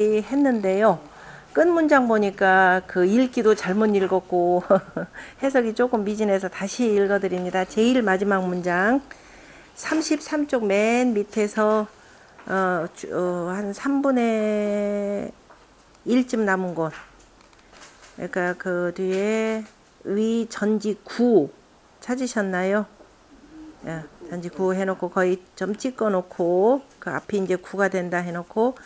했는데요. 끝 문장 보니까 그 읽기도 잘못 읽었고 해석이 조금 미진해서 다시 읽어드립니다. 제일 마지막 문장 33쪽 맨 밑에서 한 3분의 1쯤 남은 곳, 그러니까 그 뒤에 의 전지 구 찾으셨나요? 예, 전지 구 해놓고 거의 점 찍어 놓고 그 앞이 이제 구가 된다 해놓고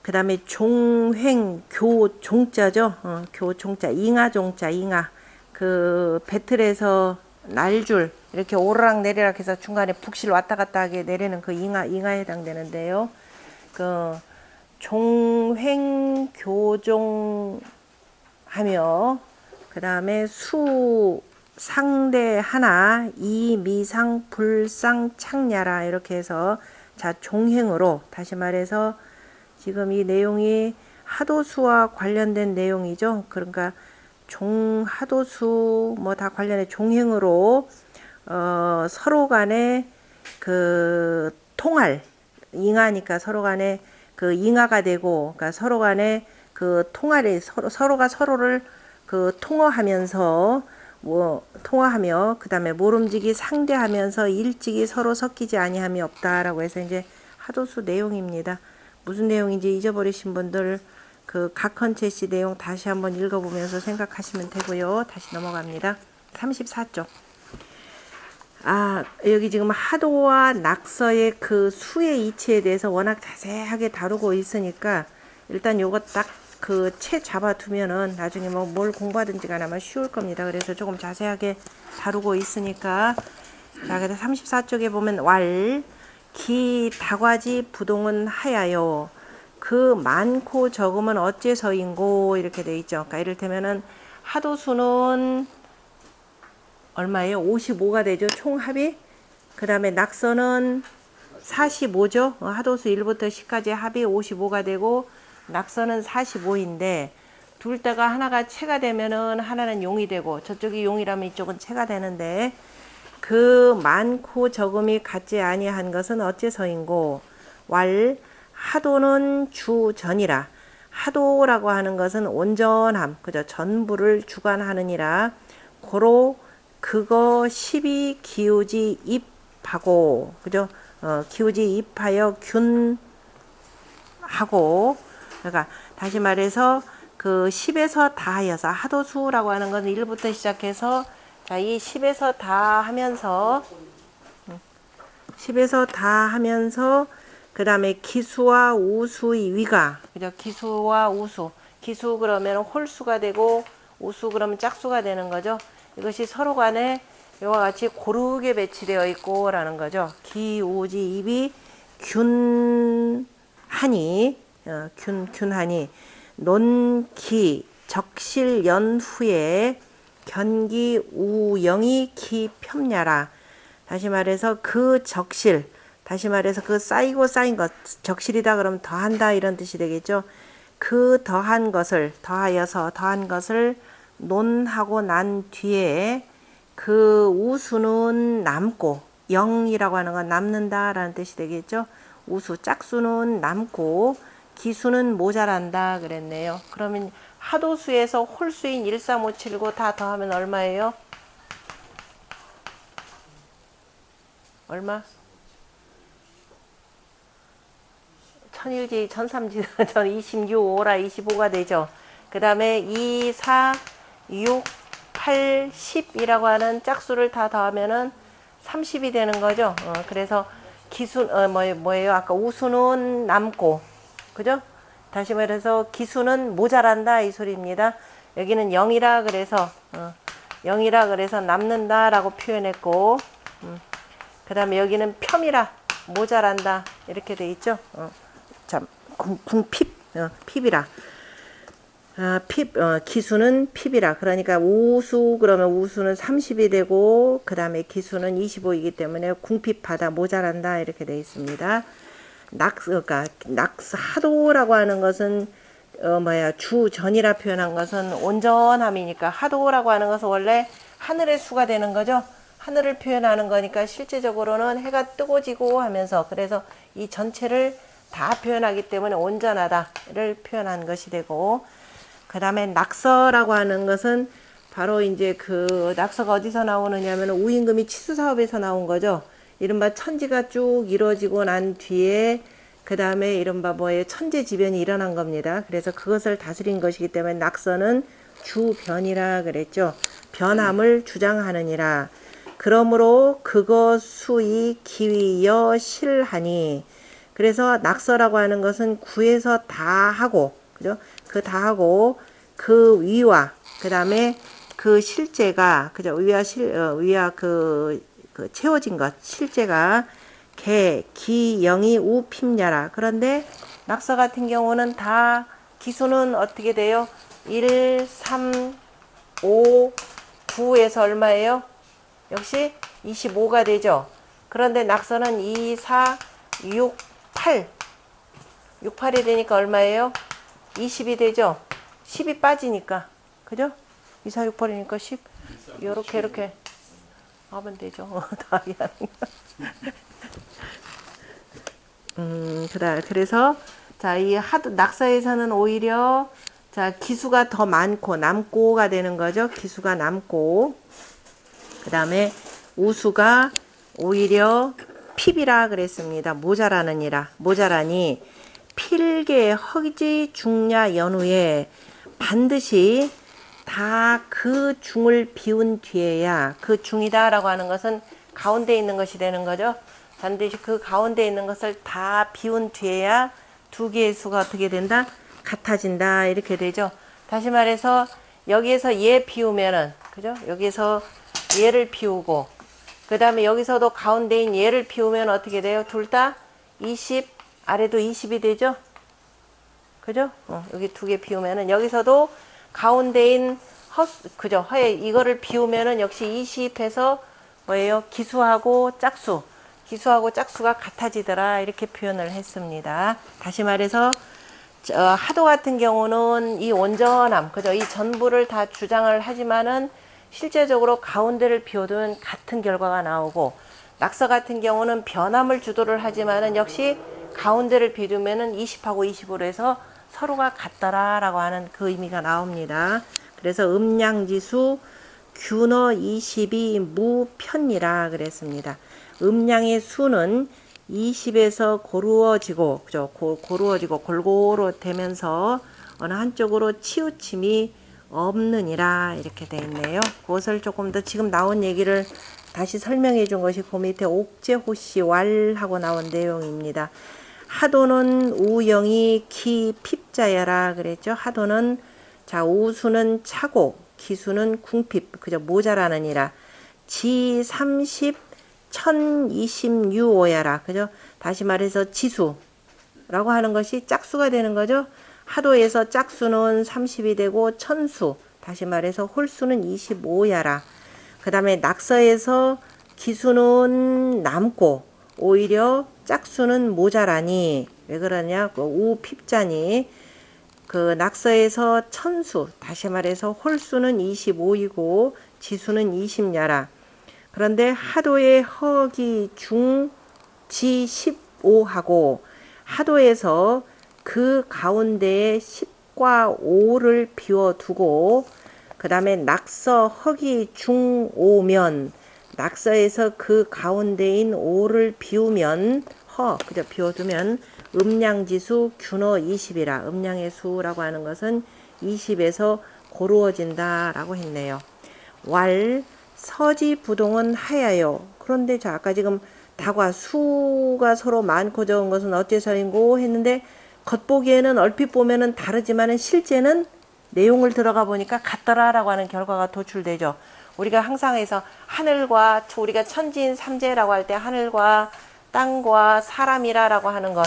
그 다음에 종횡 교 종자죠. 교 종자 잉하 종자 잉하 그 배틀에서 날줄 이렇게 오르락 내리락 해서 중간에 북실 왔다 갔다 하게 내리는 그 잉하에 해당되는데요. 그 종횡 교종 하며 그 다음에 수 상대 하나 이미상 불상 창야라 이렇게 해서 자 종행으로 다시 말해서 지금 이 내용이 하도수와 관련된 내용이죠. 그러니까 하도수 뭐 다 관련해 종행으로 서로 간에 그 통할 잉하니까 서로 간에 그 잉하가 되고 그러니까 서로 간에 그 통할이 서로가 서로를 그 통어하면서 통화하며 그 다음에 모름지기 상대하면서 일찍이 서로 섞이지 아니함이 없다라고 해서 이제 하도수 내용입니다. 무슨 내용인지 잊어버리신 분들 그 각헌채 씨 내용 다시 한번 읽어보면서 생각하시면 되고요. 다시 넘어갑니다. 34쪽. 여기 지금 하도와 낙서의 그 수의 이치에 대해서 워낙 자세하게 다루고 있으니까 일단 요거 딱 그 채 잡아두면은 나중에 뭐 뭘 공부하든지 간에 아마 쉬울 겁니다. 그래서 조금 자세하게 다루고 있으니까 자, 그래서 34쪽에 보면 기 다과지 부동은 하야요. 그 많고 적음은 어째서인고 이렇게 돼 있죠. 그러니까 이를테면은 하도수는 얼마예요? 55가 되죠. 총합이. 그 다음에 낙서는 45죠. 하도수 1부터 10까지 합이 55가 되고 낙서는 45인데 둘 다가 하나가 채가 되면은 하나는 용이 되고 저쪽이 용이라면 이쪽은 채가 되는데 그 많고 적음이 같지 아니한 것은 어째서인고 하도는 주전이라 하도라고 하는 것은 온전함 그죠 전부를 주관하느니라 고로 그거 12 기우지 입하고 그죠 기우지 입하여 균하고 그러니까 다시 말해서 그 10에서 다 하여서 하도수라고 하는 것은 1부터 시작해서 자, 이 10에서 다 하면서 10에서 다 하면서 그 다음에 기수와 우수의 위가 그죠? 기수와 우수 기수 그러면 홀수가 되고 우수 그러면 짝수가 되는 거죠. 이것이 서로 간에 이와 같이 고르게 배치되어 있고 라는 거죠. 기우지 입이 균하니 균하니 논기 적실 연후에 견기 우영이 기편야라. 다시 말해서 그 적실 다시 말해서 그 쌓이고 쌓인 것 적실이다 그러면 더한다 이런 뜻이 되겠죠. 그 더한 것을 더하여서 더한 것을 논하고 난 뒤에 그 우수는 남고 영이라고 하는 건 남는다 라는 뜻이 되겠죠. 우수 짝수는 남고 기수는 모자란다 그랬네요. 그러면 하도수에서 홀수인 13579 다 더하면 얼마예요? 얼마? 천일지, 천삼지, 전 26, 5라 25가 되죠. 그 다음에 2, 4, 6, 8, 10이라고 하는 짝수를 다 더하면은 30이 되는 거죠. 그래서 기수, 뭐예요? 아까 우수는 남고, 그죠? 다시 말해서 기수는 모자란다 이 소리입니다. 여기는 0이라 그래서 0이라 그래서 남는다 라고 표현했고 그 다음에 여기는 폄이라 모자란다 이렇게 돼 있죠. 자, 궁핍 핍이라 기수는 핍이라 그러니까 우수 그러면 우수는 30이 되고 그 다음에 기수는 25이기 때문에 궁핍하다 모자란다 이렇게 돼 있습니다. 그러니까 하도라고 하는 것은 주전이라 표현한 것은 온전함이니까 하도라고 하는 것은 원래 하늘의 수가 되는 거죠. 하늘을 표현하는 거니까 실제적으로는 해가 뜨고 지고 하면서 그래서 이 전체를 다 표현하기 때문에 온전하다를 표현한 것이 되고, 그 다음에 낙서라고 하는 것은 바로 이제 그 낙서가 어디서 나오느냐면 우임금이 치수 사업에서 나온 거죠. 이른바 천지가 쭉 이루어지고 난 뒤에 그 다음에 이른바 뭐예요? 천재지변이 일어난 겁니다. 그래서 그것을 다스린 것이기 때문에 낙서는 주변이라 그랬죠. 변함을 주장하느니라. 그러므로 그것수이 기위여 실하니. 그래서 낙서라고 하는 것은 구에서 다 하고, 그죠? 그 다 하고 그 위와 그 다음에 그 실제가, 그죠? 위와 그 채워진 것 실제가 개, 기, 영이, 우, 핍냐라. 그런데 낙서 같은 경우는 다 기수는 어떻게 돼요? 1, 3, 5, 9에서 얼마예요? 역시 25가 되죠. 그런데 낙서는 2, 4, 6, 8. 6, 8이 되니까 얼마예요? 20이 되죠. 10이 빠지니까. 그죠? 2, 4, 6, 8이니까 10. 이렇게 하면 되죠. 더하기 하는 거. 그래서 자, 이 낙서에서는 오히려 자, 기수가 더 많고 남고가 되는 거죠. 기수가 남고. 그 다음에 우수가 오히려 핍이라 그랬습니다. 모자라니 필계 허지 중야 연후에 반드시 다 그 중을 비운 뒤에야, 그 중이다 라고 하는 것은 가운데 있는 것이 되는 거죠. 반드시 그 가운데 있는 것을 다 비운 뒤에야 두 개의 수가 어떻게 된다? 같아진다 이렇게 되죠. 다시 말해서 여기에서 얘 비우면은, 그죠? 여기서 얘를 비우고 그 다음에 여기서도 가운데인 얘를 비우면 어떻게 돼요? 둘 다 20, 아래도 20이 되죠? 그죠? 여기 두 개 비우면은 여기서도 가운데인 그죠? 이거를 비우면은 역시 20해서 뭐예요? 기수하고 짝수가 같아지더라 이렇게 표현을 했습니다. 다시 말해서 하도 같은 경우는 이 온전함, 그죠? 이 전부를 다 주장을 하지만은 실제적으로 가운데를 비워두면 같은 결과가 나오고, 낙서 같은 경우는 변함을 주도를 하지만은 역시 가운데를 비우면은 20하고 20으로 해서 서로가 같더라라고 하는 그 의미가 나옵니다. 그래서 음량지수 균어 20이 무편이라 그랬습니다. 음량의 수는 20에서 고루어지고, 그죠? 고루어지고 골고루 되면서 어느 한쪽으로 치우침이 없느니라 이렇게 되어 있네요. 그것을 조금 더 지금 나온 얘기를 다시 설명해 준 것이 그 밑에 옥제호시 왈하고 나온 내용입니다. 하도는 우영이 기 핍자야라 그랬죠. 하도는 자 우수는 차고 기수는 궁핍, 그죠? 모자라느니라. 지 30 1026오야라. 그죠? 다시 말해서 지수라고 하는 것이 짝수가 되는 거죠. 하도에서 짝수는 30이 되고 천수, 다시 말해서 홀수는 25야라. 그 다음에 낙서에서 기수는 남고 오히려 짝수는 모자라니. 왜 그러냐? 우핍자니. 그 낙서에서 천수, 다시 말해서 홀수는 25이고 지수는 20야라. 그런데 하도의 허기 중 지 15하고 하도에서 그 가운데에 10과 5를 비워두고 그 다음에 낙서 허기 중 5면 낙서에서 그 가운데인 5를 비우면 그죠? 비워두면 음량지수 균어 20이라. 음량의 수라고 하는 것은 20에서 고루어진다 라고 했네요. 왈 서지부동은 하야요. 그런데 자 아까 지금 다과 수가 서로 많고 적은 것은 어째서인고 했는데 겉보기에는 얼핏 보면은 다르지만은 실제는 내용을 들어가 보니까 같더라라고 하는 결과가 도출되죠. 우리가 항상 해서 하늘과 우리가 천지인 삼재라고 할 때 하늘과 땅과 사람이라라고 하는 것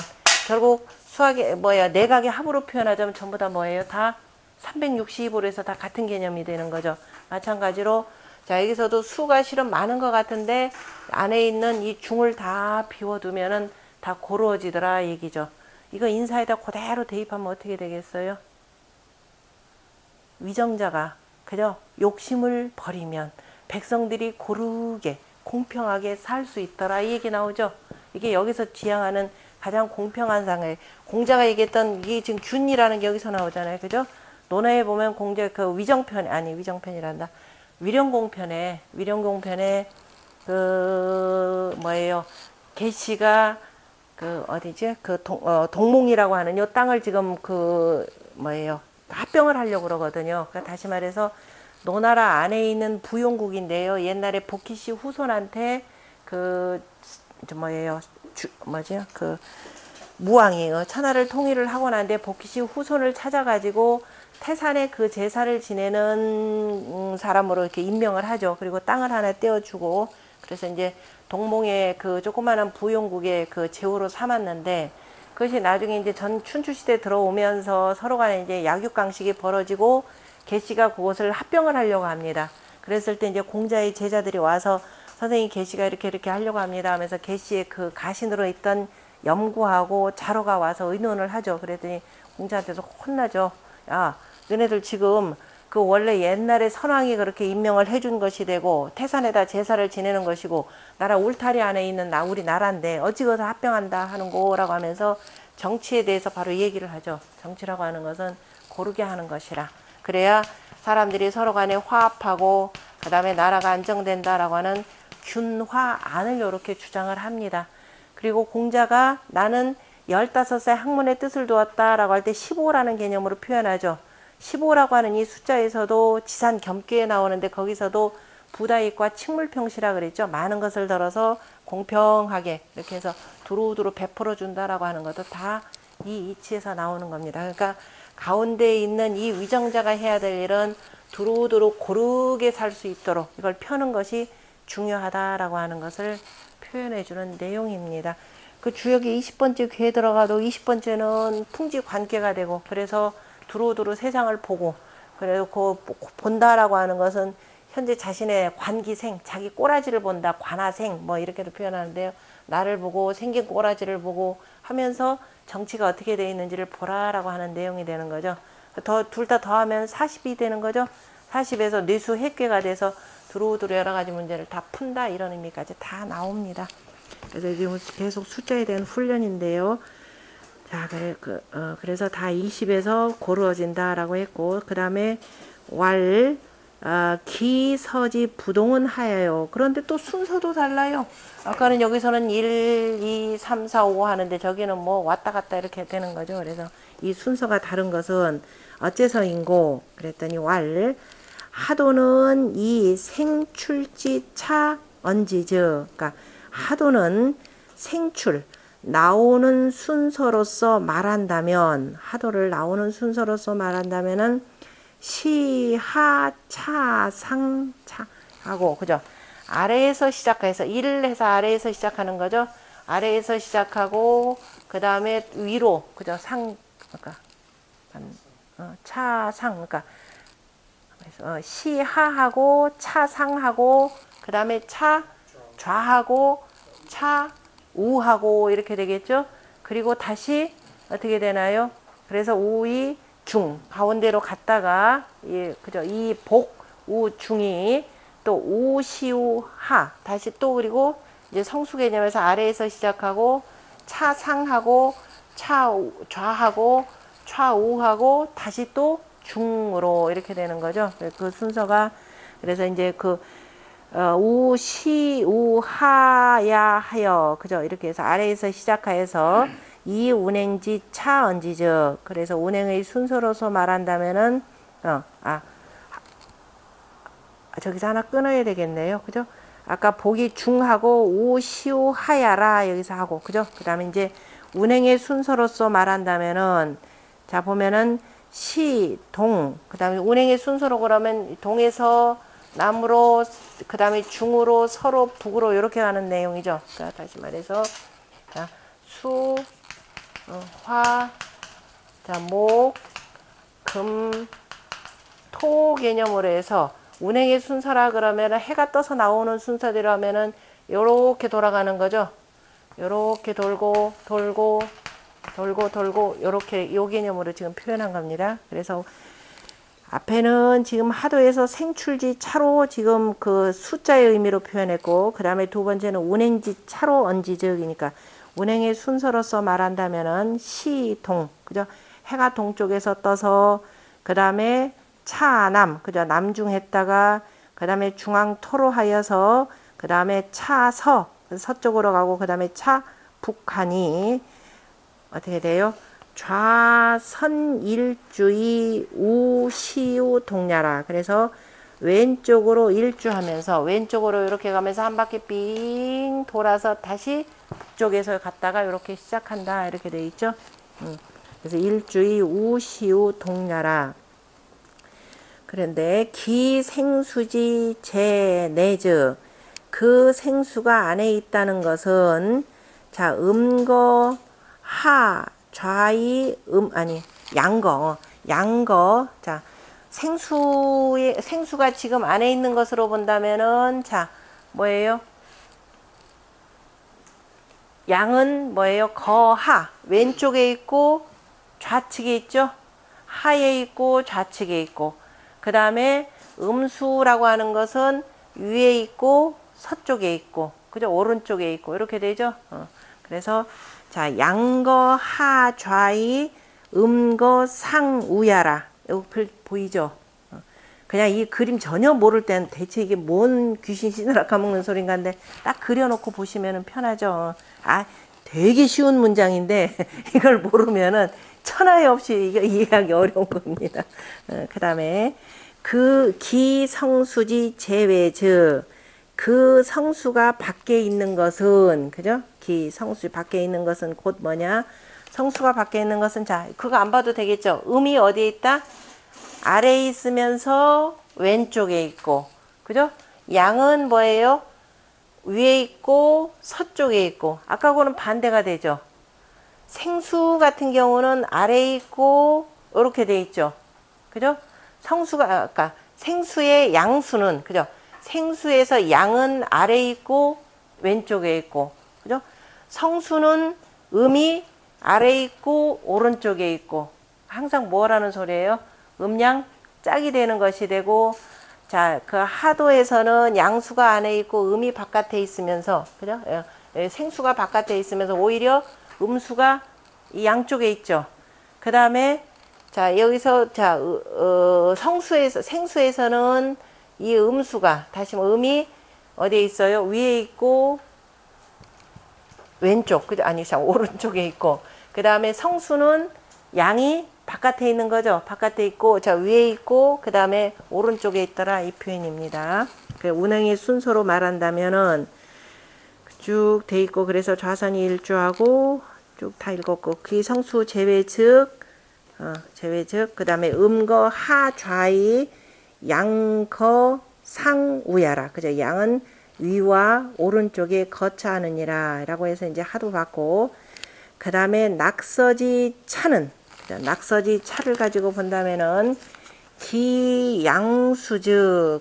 결국 수학의 내각의 합으로 표현하자면 전부 다 뭐예요? 다 360으로 해서 다 같은 개념이 되는 거죠. 마찬가지로 자 여기서도 수가 실은 많은 것 같은데 안에 있는 이 중을 다 비워두면은 다 고루어지더라 얘기죠. 이거 인사에다 그대로 대입하면 어떻게 되겠어요? 위정자가 그죠? 욕심을 버리면 백성들이 고르게 공평하게 살 수 있더라 이 얘기 나오죠. 이게 여기서 지향하는 가장 공평한 상을 공자가 얘기했던 이게 지금 균이라는 게 여기서 나오잖아요. 그죠? 논어에 보면 공자 그 위정편 아니 위정편이란다. 위령공편에 그 뭐예요? 계시가 그 어디지? 그 동몽이라고 하는 요 땅을 지금 그 뭐예요? 합병을 하려고 그러거든요. 그러니까 다시 말해서 노나라 안에 있는 부용국인데요. 옛날에 보키시 후손한테 그 뭐예요? 뭐죠? 그 무왕이에요. 천하를 통일을 하고 난데 보키시 후손을 찾아가지고 태산에 그 제사를 지내는 사람으로 이렇게 임명을 하죠. 그리고 땅을 하나 떼어주고 그래서 이제 동몽의 그 조그마한 부용국의 그 제후로 삼았는데 그것이 나중에 이제 전 춘추시대 들어오면서 서로 간에 이제 약육강식이 벌어지고 계시가 그것을 합병을 하려고 합니다. 그랬을 때 이제 공자의 제자들이 와서 선생님 계시가 이렇게 하려고 합니다 하면서 계시의 그 가신으로 있던 염구하고 자로가 와서 의논을 하죠. 그랬더니 공자한테서 혼나죠. 야, 너네들 지금 그 원래 옛날에 선왕이 그렇게 임명을 해준 것이 되고 태산에다 제사를 지내는 것이고 나라 울타리 안에 있는 우리 나라인데 어찌 거기서 합병한다 하는 거라고 하면서 정치에 대해서 바로 얘기를 하죠. 정치라고 하는 것은 고르게 하는 것이라. 그래야 사람들이 서로 간에 화합하고 그 다음에 나라가 안정된다라고 하는 균화안을 이렇게 주장을 합니다. 그리고 공자가 나는 15세 학문의 뜻을 두었다라고 할 때 15라는 개념으로 표현하죠. 15라고 하는 이 숫자에서도 지산 겸교에 나오는데 거기서도 부다익과 칙물평시라 그랬죠. 많은 것을 들어서 공평하게 이렇게 해서 두루두루 베풀어 준다라고 하는 것도 다 이 이치에서 나오는 겁니다. 그러니까 가운데에 있는 이 위정자가 해야 될 일은 두루두루 고르게 살 수 있도록 이걸 펴는 것이 중요하다라고 하는 것을 표현해 주는 내용입니다. 그 주역이 20번째 귀에 들어가도 20번째는 풍지 관계가 되고 그래서 두루두루 세상을 보고 그래서 그 본다라고 하는 것은 현재 자신의 관기생 자기 꼬라지를 본다 관하생 뭐 이렇게도 표현하는데요. 나를 보고 생긴 꼬라지를 보고 하면서 정치가 어떻게 되어 있는지를 보라라고 하는 내용이 되는 거죠. 둘 다 더하면 40이 되는 거죠. 40에서 뇌수 핵괴가 돼서 두루두루 여러 가지 문제를 다 푼다 이런 의미까지 다 나옵니다. 그래서 지금 계속 숫자에 대한 훈련인데요. 자, 그래서 다 20에서 고르어진다라고 했고, 그 다음에 기, 서지, 부동은 하여요. 그런데 또 순서도 달라요. 아까는 여기서는 1, 2, 3, 4, 5 하는데 저기는 뭐 왔다 갔다 이렇게 되는 거죠. 그래서 이 순서가 다른 것은 어째서인고 그랬더니 하도는 이 생출지 차 언지즉 그러니까 하도는 생출 나오는 순서로서 말한다면 하도를 나오는 순서로서 말한다면은 시, 하, 차, 상, 차 하고 그죠? 아래에서 시작해서 일을 해서 아래에서 시작하는 거죠. 아래에서 시작하고 그 다음에 위로 그죠? 상 그러니까 차, 상 그러니까 시, 하하고 차, 상하고 그 다음에 차, 좌하고 차, 우하고 이렇게 되겠죠. 그리고 다시 어떻게 되나요? 그래서 우이 중 가운데로 갔다가 그죠? 이 복, 우, 중이 또 우, 시, 우, 하 다시 또 그리고 이제 성수 개념에서 아래에서 시작하고 차, 상하고 차, 좌하고 좌우하고 다시 또 중으로 이렇게 되는 거죠. 그 순서가 그래서 이제 우, 시, 우, 하, 야, 하여 그죠? 이렇게 해서 아래에서 시작해서 이 운행지 차 언지즉 그래서 운행의 순서로서 말한다면은 저기서 하나 끊어야 되겠네요. 그죠? 아까 복이 중하고 우, 시, 우, 하야라 여기서 하고 그죠? 그 다음에 이제 운행의 순서로서 말한다면은 자 보면은 시, 동 그 다음에 운행의 순서로 그러면 동에서 남으로 그 다음에 중으로 서로 북으로 이렇게 가는 내용이죠. 자, 다시 말해서 자, 수, 화, 자, 목, 금, 토 개념으로 해서 운행의 순서라 그러면 해가 떠서 나오는 순서대로 하면은 요렇게 돌아가는 거죠. 요렇게 돌고 요렇게 요 개념으로 지금 표현한 겁니다. 그래서 앞에는 지금 하도에서 생출지 차로 지금 그 숫자의 의미로 표현했고 그 다음에 두 번째는 운행지 차로 언지즉이니까 운행의 순서로서 말한다면은 시, 동, 그죠? 해가 동쪽에서 떠서 그 다음에 차남, 그죠? 남중했다가 그 다음에 중앙토로 하여서 그 다음에 차서, 서쪽으로 가고 그 다음에 차북하니 어떻게 돼요? 좌선일주이 우시우 동야라. 그래서 왼쪽으로 일주하면서 왼쪽으로 이렇게 가면서 한 바퀴 삥 돌아서 다시 북쪽에서 갔다가 이렇게 시작한다. 이렇게 돼 있죠. 그래서 일주이 우시우 동야라. 그런데 기생수지 제내즉 그 생수가 안에 있다는 것은 자 음거 하 좌이 아니 양거 자 생수가 지금 안에 있는 것으로 본다면은 자 뭐예요? 양은 뭐예요? 거하 왼쪽에 있고 좌측에 있죠. 하에 있고 좌측에 있고 그 다음에 음수라고 하는 것은 위에 있고 서쪽에 있고 그죠? 오른쪽에 있고 이렇게 되죠. 그래서 자 양거 하 좌이 음거 상 우야라. 이거 보이죠? 그냥 이 그림 전혀 모를 땐 대체 이게 뭔 귀신 씨느라 까먹는 소린가 한데 딱 그려놓고 보시면 편하죠. 아 되게 쉬운 문장인데 이걸 모르면은 천하에 없이 이게 이해하기 어려운 겁니다. 그 다음에 그 기성수지 제외즉 그 성수가 밖에 있는 것은 그죠? 기성수 밖에 있는 것은 곧 뭐냐? 성수가 밖에 있는 것은 자 그거 안 봐도 되겠죠? 음이 어디에 있다? 아래에 있으면서 왼쪽에 있고 그죠? 양은 뭐예요? 위에 있고 서쪽에 있고 아까 거는 반대가 되죠. 생수 같은 경우는 아래에 있고 이렇게 돼 있죠. 그죠? 성수가 아까 생수의 양수는 그죠? 생수에서 양은 아래에 있고 왼쪽에 있고 그죠? 성수는 음이 아래에 있고 오른쪽에 있고 항상 뭐라는 소리예요? 음양 짝이 되는 것이 되고 자, 그 하도에서는 양수가 안에 있고 음이 바깥에 있으면서 그죠? 생수가 바깥에 있으면서 오히려 음수가 이 양쪽에 있죠. 그 다음에 자 여기서 자 생수에서는 이 음수가 다시 음이 어디에 있어요? 위에 있고 왼쪽 그죠? 아니 자 오른쪽에 있고 그 다음에 성수는 양이 바깥에 있는 거죠. 바깥에 있고 자 위에 있고 그 다음에 오른쪽에 있더라 이 표현입니다. 그 운행의 순서로 말한다면은 쭉 돼 있고 그래서 좌선이 일주하고 쭉 다 읽었고 그 성수 제외즉 그 다음에 음거 하 좌이 양거 상 우야라 그죠? 양은 위와 오른쪽에 거처하느니라 라고 해서 이제 하도 받고 그 다음에 낙서지 차는 낙서지 차를 가지고 본다면은 기양수즉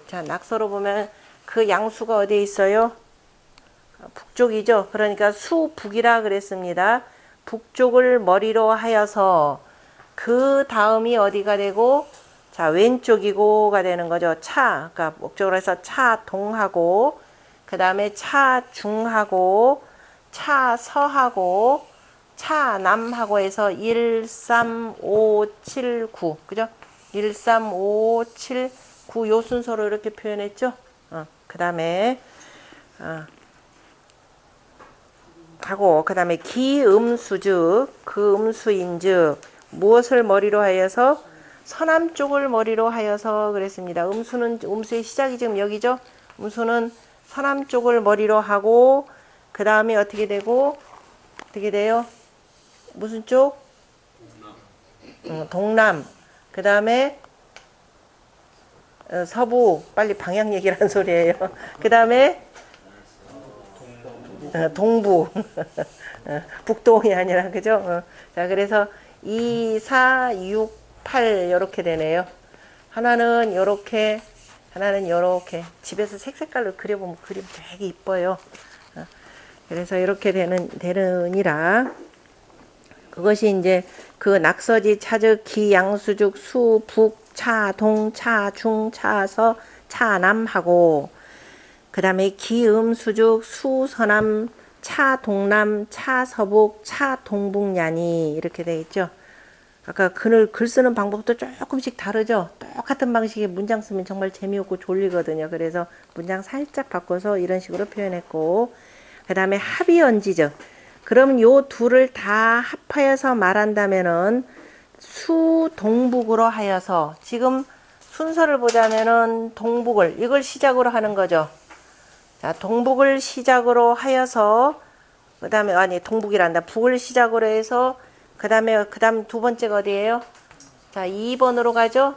자 낙서로 보면 그 양수가 어디에 있어요? 북쪽이죠. 그러니까 수북이라 그랬습니다. 북쪽을 머리로 하여서 그 다음이 어디가 되고 자 왼쪽이고가 되는 거죠. 차 그러니까 목적으로 해서 차동하고 그 다음에 차중하고 차서하고 차남하고 해서 1, 3, 5, 7, 9 그죠? 1, 3, 5, 7, 9 요 순서로 이렇게 표현했죠. 그 다음에 하고 그 다음에 기음수즉 그 음수인즉 무엇을 머리로 하여서 서남 쪽을 머리로 하여서 그랬습니다. 음수의 시작이 지금 여기죠. 음수는 서남 쪽을 머리로 하고 그 다음에 어떻게 되고 어떻게 돼요? 무슨 쪽? 동남. 그 다음에 서부. 빨리 방향 얘기를 한 소리예요. 그 다음에 동부. 북동이 아니라 그죠? 자 그래서 2, 4, 6, 8 이렇게 되네요. 하나는 요렇게 하나는 요렇게 집에서 색색깔로 그려보면 그림 되게 이뻐요. 그래서 이렇게 되느니라. 그것이 이제 그 낙서지 차즉 기양수죽 수북 차동 차중 차서 차남하고 그 다음에 기음수죽 수서남 차 동남, 차 서북, 차 동북냐니 이렇게 되어 있죠. 아까 글 쓰는 방법도 조금씩 다르죠. 똑같은 방식의 문장 쓰면 정말 재미없고 졸리거든요. 그래서 문장 살짝 바꿔서 이런 식으로 표현했고, 그 다음에 합의언지죠. 그럼 요 둘을 다 합하여서 말한다면은 수동북으로 하여서, 지금 순서를 보자면은 동북을 이걸 시작으로 하는 거죠. 자, 동북을 시작으로 하여서, 그 다음에 아니 동북이란다. 북을 시작으로 해서 그 다음 두 번째가 어디예요? 자, 2번으로 가죠.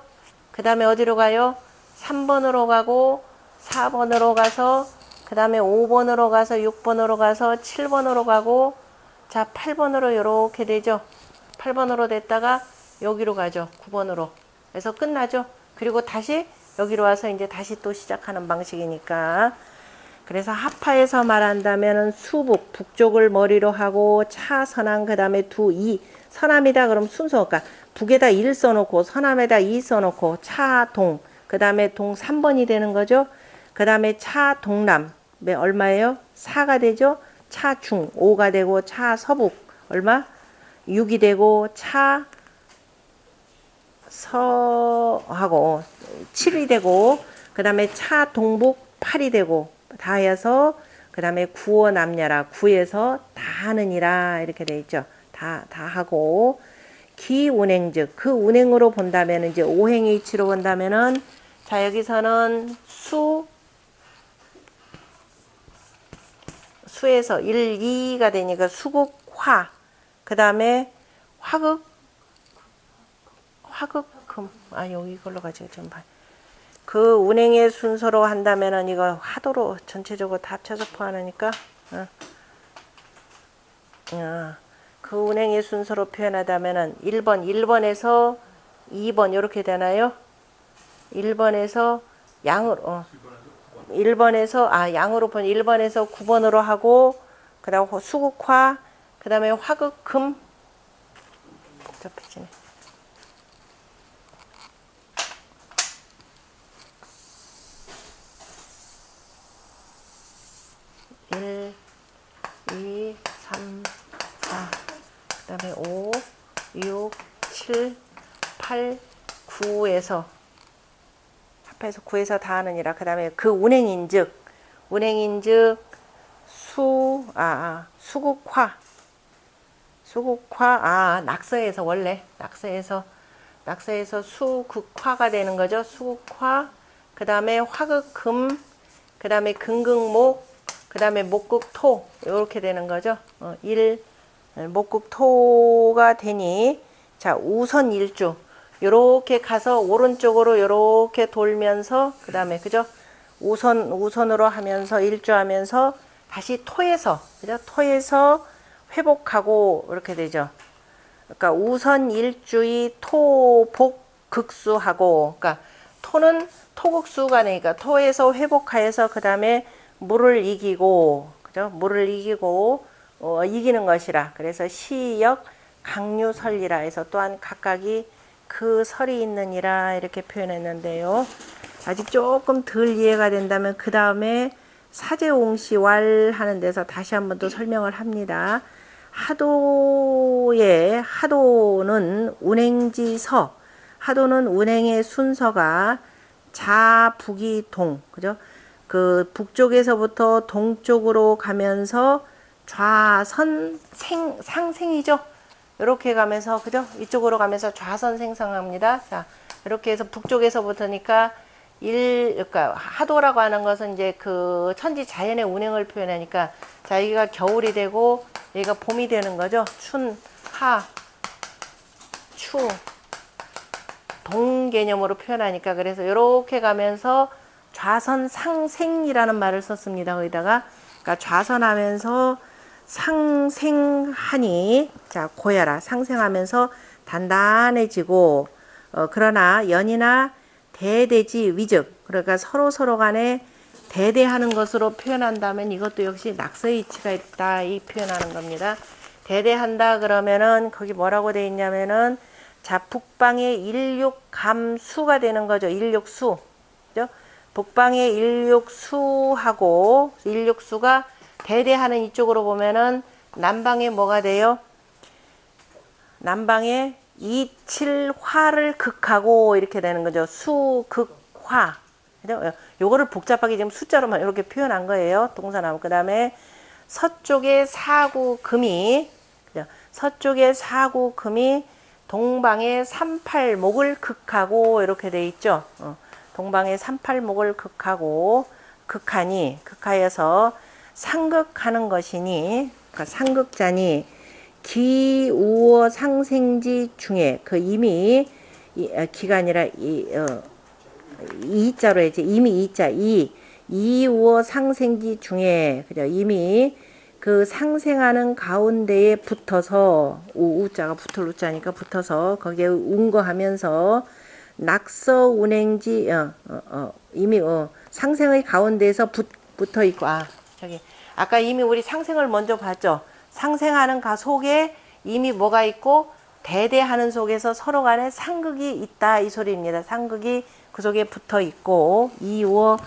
그 다음에 어디로 가요? 3번으로 가고 4번으로 가서 그 다음에 5번으로 가서 6번으로 가서 7번으로 가고, 자 8번으로 이렇게 되죠. 8번으로 됐다가 여기로 가죠. 9번으로. 그래서 끝나죠. 그리고 다시 여기로 와서 이제 다시 또 시작하는 방식이니까. 그래서 합하여서 말한다면 수북, 북쪽을 머리로 하고 차 서남, 그 다음에 서남이다 그럼 순서, 그러니까 북에다 1 써놓고 서남에다 2 써놓고 차 동, 그 다음에 동 3번이 되는 거죠. 그 다음에 차 동남 얼마예요? 4가 되죠. 차 중 5가 되고, 차 서북 얼마? 6이 되고, 차 서하고 7이 되고, 그 다음에 차 동북 8이 되고, 다 해서 그 다음에 구어 남녀라, 구에서 다 하느니라 이렇게 돼 있죠. 다 하고, 기운행즉 그 운행으로 본다면 이제 오행의 이치로 본다면은, 자 여기서는 수에서 1, 2가 되니까 수국 화, 그 다음에 화극 금, 여기 이걸로 가지고 좀 봐. 그 운행의 순서로 한다면은 이거 하도로 전체적으로 다 합쳐서 포함하니까, 그 운행의 순서로 표현하다면은 1번에서 2번 이렇게 되나요? 1번에서 양으로 1번에서 9번으로 하고, 그 다음 수국화, 그 다음에 화극금, 복잡해지네. 1, 2, 3, 4, 그 다음에 5, 6, 7, 8, 9에서 합해서 9에서 다 하느니라. 그 다음에 그 운행인즉 수국화, 낙서에서 원래 낙서에서 수극화가 되는 거죠. 수극화, 그 다음에 화극금, 그 다음에 금극목, 그 다음에 목극토 이렇게 되는 거죠. 목극토가 되니, 자 우선 일주 요렇게 가서 오른쪽으로 요렇게 돌면서, 그 다음에 그죠? 우선으로 하면서 일주하면서 다시 토에서, 그죠? 토에서 회복하고 이렇게 되죠. 그러니까 우선 일주의 토복 극수하고, 그러니까 토는 토극수가 되니까 토에서 회복하여서 그 다음에 물을 이기고, 그죠? 물을 이기고 이기는 것이라. 그래서 시역 강유설리라 해서 또한 각각이 그 설이 있느니라 이렇게 표현했는데요. 아직 조금 덜 이해가 된다면 그 다음에 사제옹시왈 하는 데서 다시 한번 또 설명을 합니다. 하도는 운행지서, 하도는 운행의 순서가 자북이 동, 그죠? 그 북쪽에서부터 동쪽으로 가면서 좌선 상생이죠. 이렇게 가면서, 그죠? 이쪽으로 가면서 좌선 생성합니다. 자, 이렇게 해서 북쪽에서부터니까 그러니까 하도라고 하는 것은 이제 그 천지 자연의 운행을 표현하니까, 자, 여기가 겨울이 되고 여기가 봄이 되는 거죠. 춘, 하, 추, 동 개념으로 표현하니까, 그래서 이렇게 가면서 좌선 상생이라는 말을 썼습니다. 거기다가, 그러니까 좌선하면서 상생하니, 자 고야라, 상생하면서 단단해지고, 그러나 연이나 대대지 위즉, 그러니까 서로 간에 대대하는 것으로 표현한다면 이것도 역시 낙서의 이치가 있다 이 표현하는 겁니다. 대대한다 그러면은 거기 뭐라고 돼 있냐면은, 자 북방의 일육감수가 되는 거죠. 일육수, 그죠? 북방의 일육수하고, 일육수가 대대하는 이쪽으로 보면은 남방에 뭐가 돼요? 남방에 이칠화를 극하고 이렇게 되는 거죠. 수극화. 그죠? 요거를 복잡하게 지금 숫자로만 이렇게 표현한 거예요. 동사나무. 그 다음에 서쪽에 사구금이, 그죠? 서쪽에 사구금이 동방의 삼팔목을 극하고 이렇게 돼 있죠. 동방의 삼팔목을 극하고 극하니 극하여서 상극하는 것이니 그러니까 상극자니 기우어 상생지 중에 그 이미 기가 아니라 이자로 해야지 이미 이자 이우어 상생지 중에 그죠 이미 그 상생하는 가운데에 붙어서 우자가 붙을 우자니까 붙어서 거기에 운거하면서 낙서 운행지 이미 상생의 가운데에서 붙어 있고 저기 아까 이미 우리 상생을 먼저 봤죠. 상생하는 가 속에 이미 뭐가 있고 대대하는 속에서 서로 간에 상극이 있다 이 소리입니다. 상극이 그 속에 붙어 있고 이우어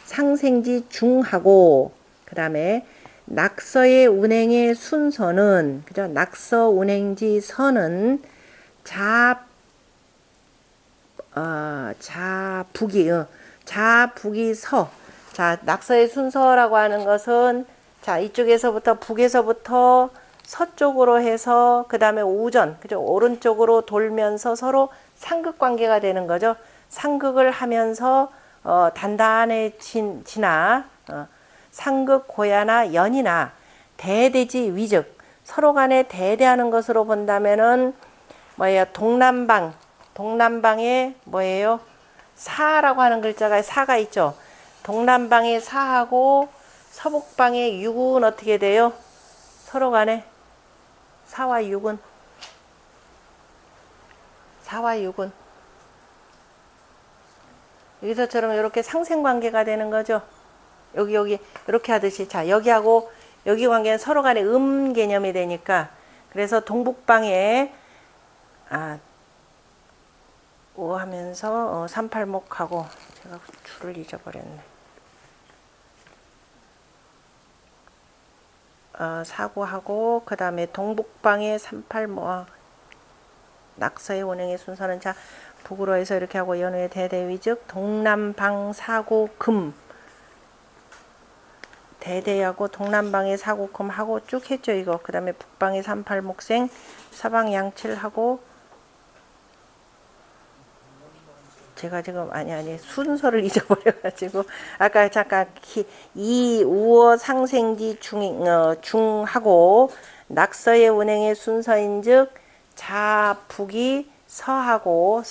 상생지 중하고 그 다음에 낙서의 운행의 순서는 그죠? 낙서 운행지 선은 자북이 서. 자, 낙서의 순서라고 하는 것은 자, 이쪽에서부터 북에서부터 서쪽으로 해서 그다음에 우전, 그죠? 오른쪽으로 돌면서 서로 상극 관계가 되는 거죠. 상극을 하면서 단단해지나 상극 고야나 연이나 대대지 위즉 서로 간에 대대하는 것으로 본다면은 뭐예요? 동남방에 뭐예요? 사라고 하는 글자가 사가 있죠. 동남방에 사하고 서북방에 육은 어떻게 돼요? 서로 간에 사와 육은 여기서처럼 이렇게 상생관계가 되는 거죠. 여기 이렇게 하듯이 자 여기하고 여기 관계는 서로 간에 개념이 되니까 그래서 동북방에 하면서 38목하고 제가 줄을 잊어버렸네. 사고하고 그 다음에 동북방에 38목 낙서의 운행의 순서는 자 북으로 해서 이렇게 하고 연후의 대대위즉 동남방 사고금 대대하고 동남방에 사고금 하고 쭉 했죠 이거. 그 다음에 북방에 38목생 서방 양칠하고 제가 지금 아니 순서를 잊어버려가지고 아까 잠깐 이우어 상생지 중하고 낙서의 운행의 순서인즉 자북이 서하며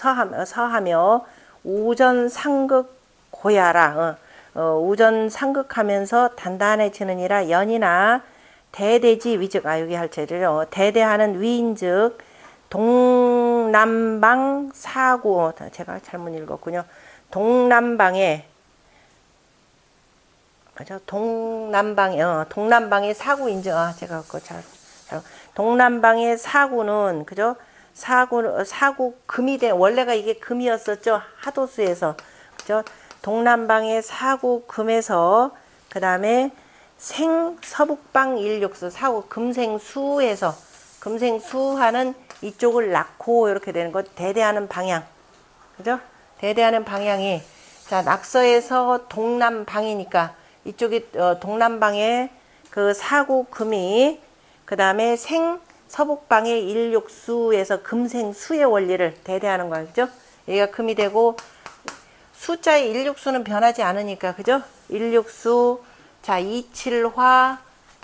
우전 상극 고야라 우전 상극하면서 단단해지느니라 연이나 대대지 위즉 여기 할 제를 대대하는 위인즉 동남방 사구 제가 잘못 읽었군요. 동남방에 맞아 동남방의 사구인즉 제가 그거 동남방의 사구는 그죠? 사구 금이 된 원래가 이게 금이었었죠. 하도수에서 그죠? 동남방의 사구 금에서 그 다음에 서북방 일육수 사구 금생수에서 금생수하는 이쪽을 낳고 이렇게 되는 것 대대하는 방향 그죠? 대대하는 방향이 자 낙서에서 동남방이니까 이쪽이 동남방에 그 사구 금이 그 다음에 서북방의 일육수에서 금생수의 원리를 대대하는 거야 그죠? 여기가 금이 되고 숫자의 일육수는 변하지 않으니까 그죠? 일육수 자 이칠화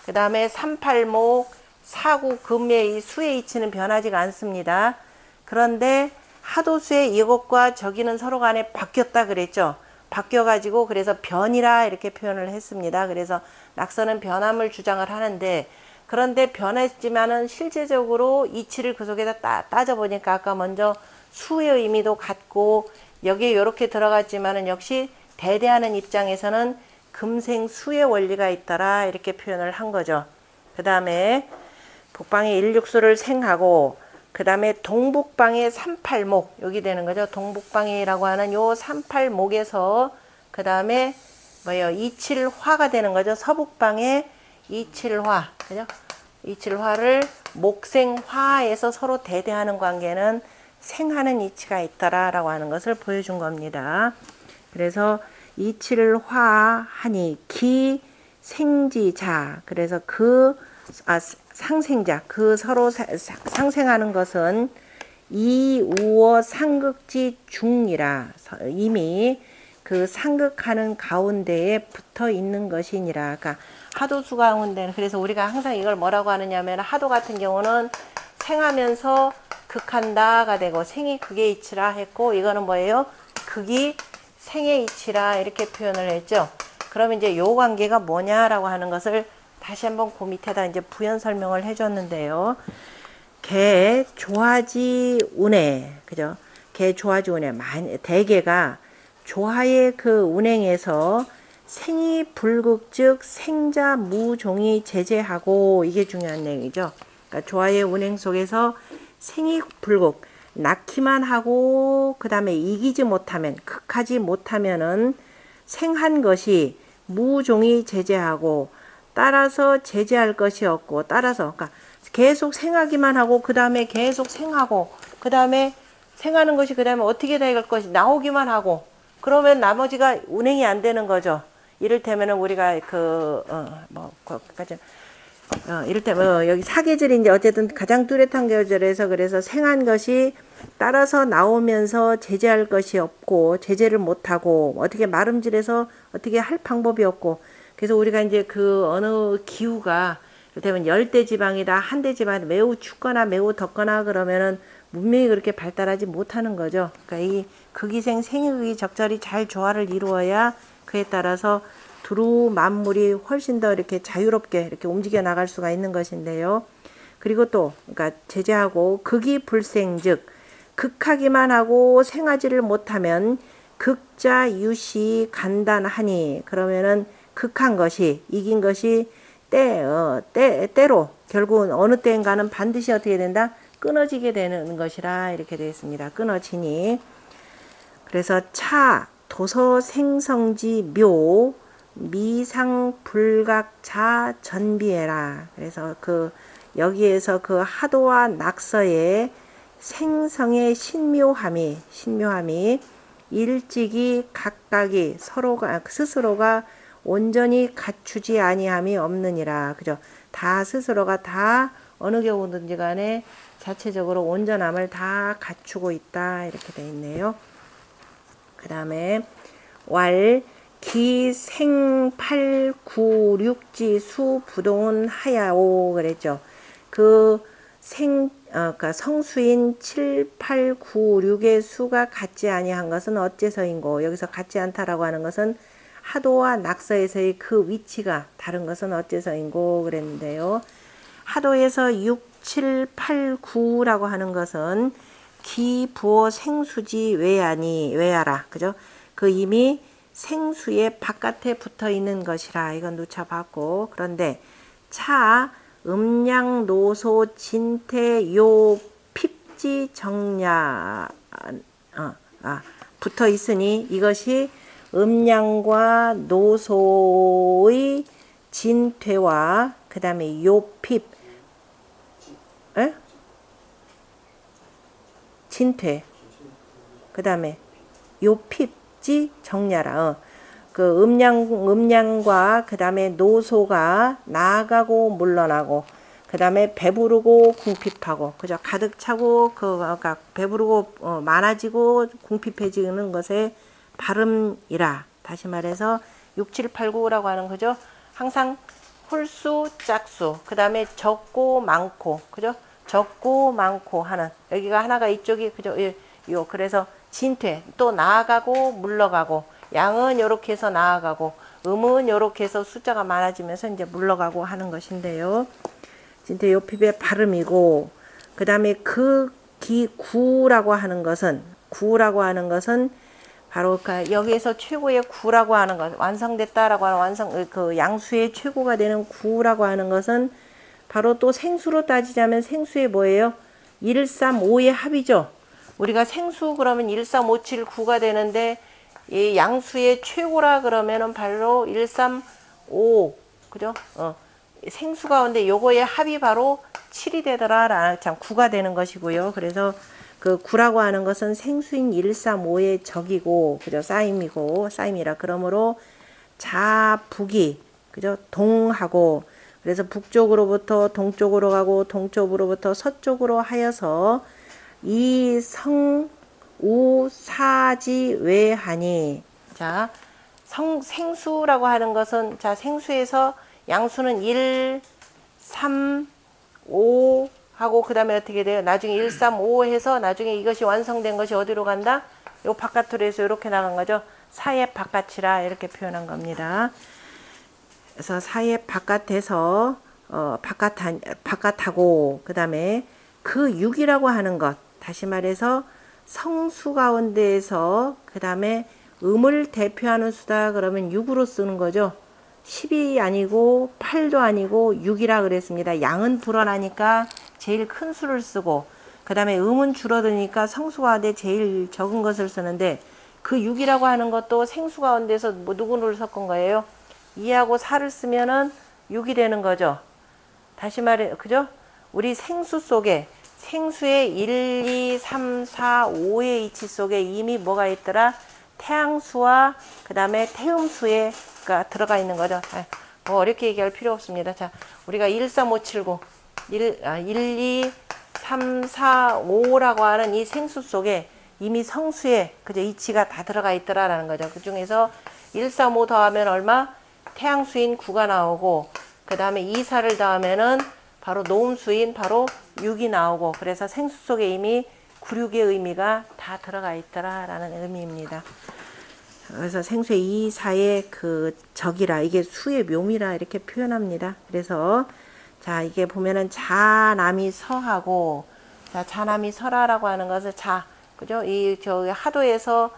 그 다음에 38목 사구 금의 이 수의 이치는 변하지가 않습니다. 그런데 하도수의 이것과 저기는 서로 간에 바뀌었다 그랬죠. 바뀌어가지고 그래서 변이라 이렇게 표현을 했습니다. 그래서 낙서는 변함을 주장을 하는데 그런데 변했지만은 실제적으로 이치를 그 속에다 따져보니까 아까 먼저 수의 의미도 같고 여기에 이렇게 들어갔지만은 역시 대대하는 입장에서는 금생수의 원리가 있더라 이렇게 표현을 한 거죠. 그 다음에 북방의 일육수를 생하고 그 다음에 동북방의 38목 여기 되는 거죠. 동북방이라고 하는 요 38목에서 그 다음에 뭐예요? 이칠화가 되는 거죠. 서북방의 이칠화, 그죠? 이칠화를 목생화에서 서로 대대하는 관계는 생하는 이치가 있더라라고 하는 것을 보여준 겁니다. 그래서 이칠화하니 기생지자. 그래서 상생자, 그 서로 상생하는 것은 이우어 상극지 중이라. 이미 그 상극하는 가운데에 붙어 있는 것이니라. 그러니까 하도수 가운데는, 그래서 우리가 항상 이걸 뭐라고 하느냐면, 하도 같은 경우는 생하면서 극한다가 되고 생이 극의 이치라 했고, 이거는 뭐예요? 극이 생의 이치라 이렇게 표현을 했죠. 그러면 이제 요 관계가 뭐냐라고 하는 것을 다시 한번 그 밑에다 이제 부연 설명을 해줬는데요. 개 조화지 운해, 그죠? 개 조화지 운해, 대개가 조화의 그 운행에서 생이 불극즉 생자 무종이 제재하고, 이게 중요한 얘기죠. 그러니까 조화의 운행 속에서 생이 불극, 낳기만 하고 그 다음에 이기지 못하면, 극하지 못하면은 생한 것이 무종이 제재하고, 따라서 제재할 것이 없고, 따라서 그러니까 계속 생하기만 하고 그 다음에 계속 생하고 그 다음에 생하는 것이 그 다음에 어떻게 될 것이 나오기만 하고, 그러면 나머지가 운행이 안 되는 거죠. 이를테면은 우리가 이를테면 여기 사계절이 이제 어쨌든 가장 뚜렷한 계절에서, 그래서 생한 것이 따라서 나오면서 제재할 것이 없고 제재를 못하고 어떻게 마름질해서 어떻게 할 방법이 없고, 그래서 우리가 이제 그 어느 기후가 이를테면 열대지방이다, 한대지방이다, 매우 춥거나 매우 덥거나 그러면은 문명이 그렇게 발달하지 못하는 거죠. 그러니까 이 극이생 생유극이 적절히 잘 조화를 이루어야 그에 따라서 두루 만물이 훨씬 더 이렇게 자유롭게 이렇게 움직여 나갈 수가 있는 것인데요. 그리고 또 그러니까 제재하고 극이 불생즉, 극하기만 하고 생하지를 못하면 극자 유시 간단하니, 그러면은 극한 것이, 이긴 것이 때로 결국은 어느 때인가는 반드시 어떻게 된다? 끊어지게 되는 것이라 이렇게 되어 있습니다. 끊어지니. 그래서 차 도서 생성지 묘 미상 불각자 전비해라. 그래서 그 여기에서 그 하도와 낙서의 생성의 신묘함이 일찍이 각각이 서로가 스스로가 온전히 갖추지 아니함이 없느니라. 그죠? 다 스스로가 다 어느 경우든지 간에 자체적으로 온전함을 다 갖추고 있다. 이렇게 되어 있네요. 그 다음에 왈 기생팔구육지 수부동은 하야오 그랬죠. 그러니까 성수인 7, 8, 9, 6의 수가 같지 아니한 것은 어째서인고, 여기서 같지 않다라고 하는 것은 하도와 낙서에서의 그 위치가 다른 것은 어째서인고 그랬는데요. 하도에서 6, 7, 8, 9라고 하는 것은 기, 부어, 생수지 외야라. 그죠? 그 이미 생수의 바깥에 붙어 있는 것이라, 이건 누차 봤고, 그런데 차, 음양, 노소, 진태, 요, 핍지, 정야 붙어 있으니 이것이 음양과 노소의 진퇴와 그 다음에 요핍, 진퇴, 그 다음에 요핍지 정야라. 그 음양과 그 다음에 노소가 나아가고 물러나고, 그 다음에 배부르고 궁핍하고, 그죠? 가득 차고 그러니까 배부르고 많아지고 궁핍해지는 것에 발음이라. 다시 말해서 6, 7, 8, 9라고 하는 거죠. 항상 홀수, 짝수, 그 다음에 적고 많고, 그죠? 적고 많고 하는, 여기가 하나가 이쪽이, 그죠? 요, 그래서 진퇴, 또 나아가고 물러가고, 양은 요렇게 해서 나아가고, 음은 요렇게 해서 숫자가 많아지면서 이제 물러가고 하는 것인데요. 진퇴 요핍의 발음이고, 그 다음에 구라고 하는 것은 바로 여기에서 최고의 구라고 하는 것, 완성됐다라고 하는 그 양수의 최고가 되는 구라고 하는 것은 바로 또 생수로 따지자면 생수의 뭐예요? 1, 3, 5의 합이죠. 우리가 생수 그러면 1, 3, 5, 7, 9가 되는데 이 양수의 최고라 그러면은 바로 1, 3, 5, 그죠? 생수 가운데 요거의 합이 바로 7이 되더라. 참 9가 되는 것이고요. 그래서 그 9라고 하는 것은 생수인 135의 적이고, 그죠? 쌓임이라. 그러므로 자북이, 그죠? 동하고, 그래서 북쪽으로부터 동쪽으로 가고, 동쪽으로부터 서쪽으로 하여서 이 성우사지 외하니. 자, 생수라고 하는 것은, 자, 생수에서 양수는 1, 3, 5 하고 그 다음에 어떻게 돼요? 나중에 1, 3, 5 해서 나중에 이것이 완성된 것이 어디로 간다? 요 바깥으로 해서 이렇게 나간 거죠. 사의 바깥이라 이렇게 표현한 겁니다. 그래서 사의 바깥에서 바깥하고 그 다음에 그 6이라고 하는 것, 다시 말해서 성수 가운데에서 그 다음에 음을 대표하는 수다 그러면 6으로 쓰는 거죠. 10이 아니고 8도 아니고 6이라 그랬습니다. 양은 불어나니까 제일 큰 수를 쓰고, 그 다음에 음은 줄어드니까 성수 가운데 제일 적은 것을 쓰는데, 그 6이라고 하는 것도 생수 가운데서 뭐 누구를 섞은 거예요? 2하고 4를 쓰면은 6이 되는 거죠. 다시 말해, 그죠? 우리 생수 속에, 생수의 1, 2, 3, 4, 5의 이치 속에 이미 뭐가 있더라? 태양수와 그 다음에 태음수가 들어가 있는 거죠. 뭐 어렵게 얘기할 필요 없습니다. 자, 우리가 1, 3, 5, 7, 9, 1, 2, 3, 4, 5라고 하는 이 생수 속에 이미 성수의 그죠? 이치가 다 들어가 있더라라는 거죠. 그 중에서 1, 3, 5 더하면 얼마? 태양수인 9가 나오고, 그 다음에 2, 4를 더하면은 바로 노음수인 바로 6이 나오고, 그래서 생수 속에 이미 9, 6의 의미가 다 들어가 있더라라는 의미입니다. 그래서 생수의 2, 4의 그 적이라, 이게 수의 묘미라 이렇게 표현합니다. 그래서 자, 이게 보면은 자남이 서하고, 자, 자남이 서라라고 하는 것은 자, 그죠? 저 하도에서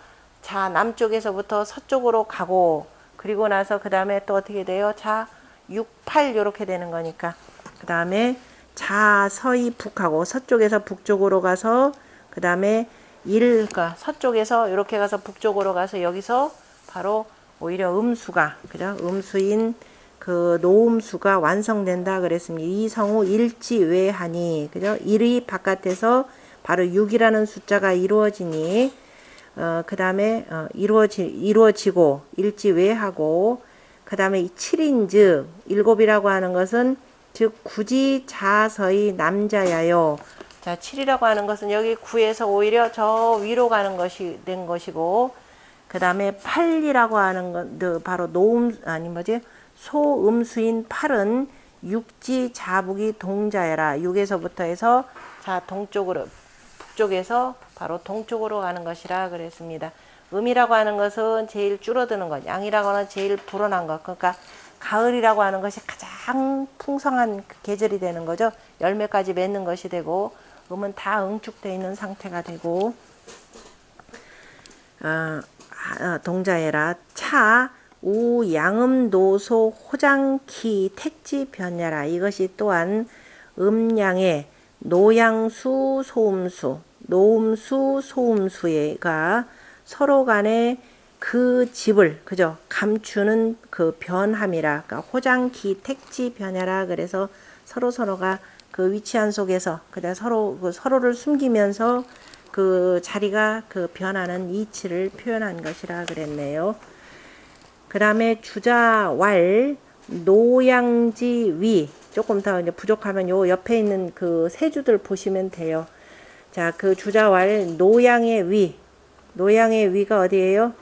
자 남쪽에서부터 서쪽으로 가고, 그리고 나서 그 다음에 또 어떻게 돼요? 자 6, 8 이렇게 되는 거니까, 그 다음에 자 서이 북하고, 서쪽에서 북쪽으로 가서 그 다음에 그러니까 서쪽에서 이렇게 가서 북쪽으로 가서 여기서 바로 오히려 음수가, 그죠? 음수인 그 노음수가 완성된다 그랬습니다. 이 성우 일지외하니, 그죠? 1이 바깥에서 바로 6이라는 숫자가 이루어지니, 그 다음에 이루어지고 일지외하고, 그 다음에 7인즉 7이라고 하는 것은 즉 굳이 자서의 남자야요. 자, 7이라고 하는 것은 여기 9에서 오히려 저 위로 가는 것이 된 것이고, 그 다음에 8이라고 하는 건 바로 소음수인 8은 육지 자북이 동자야라. 6에서부터 해서 자 동쪽으로, 북쪽에서 바로 동쪽으로 가는 것이라 그랬습니다. 음이라고 하는 것은 제일 줄어드는 것, 양이라고 하는 제일 불어난 것, 그러니까 가을이라고 하는 것이 가장 풍성한 계절이 되는 거죠. 열매까지 맺는 것이 되고, 음은 다 응축되어 있는 상태가 되고, 동자애라 차 우 양음 노소 호장키 택지 변야라. 이것이 또한 음양의 노양수 소음수, 노음수 소음수가 서로 간에 그 집을, 그죠? 감추는 그 변함이라. 그러니까 호장키 택지 변야라. 그래서 서로가 그 위치한 속에서 그냥 서로를 숨기면서 그 자리가 그 변하는 이치를 표현한 것이라 그랬네요. 그 다음에 주자왈 노양지 위, 조금 더 이제 부족하면 요 옆에 있는 그 세 주들 보시면 돼요. 자, 그 주자왈 노양의 위가 어디예요?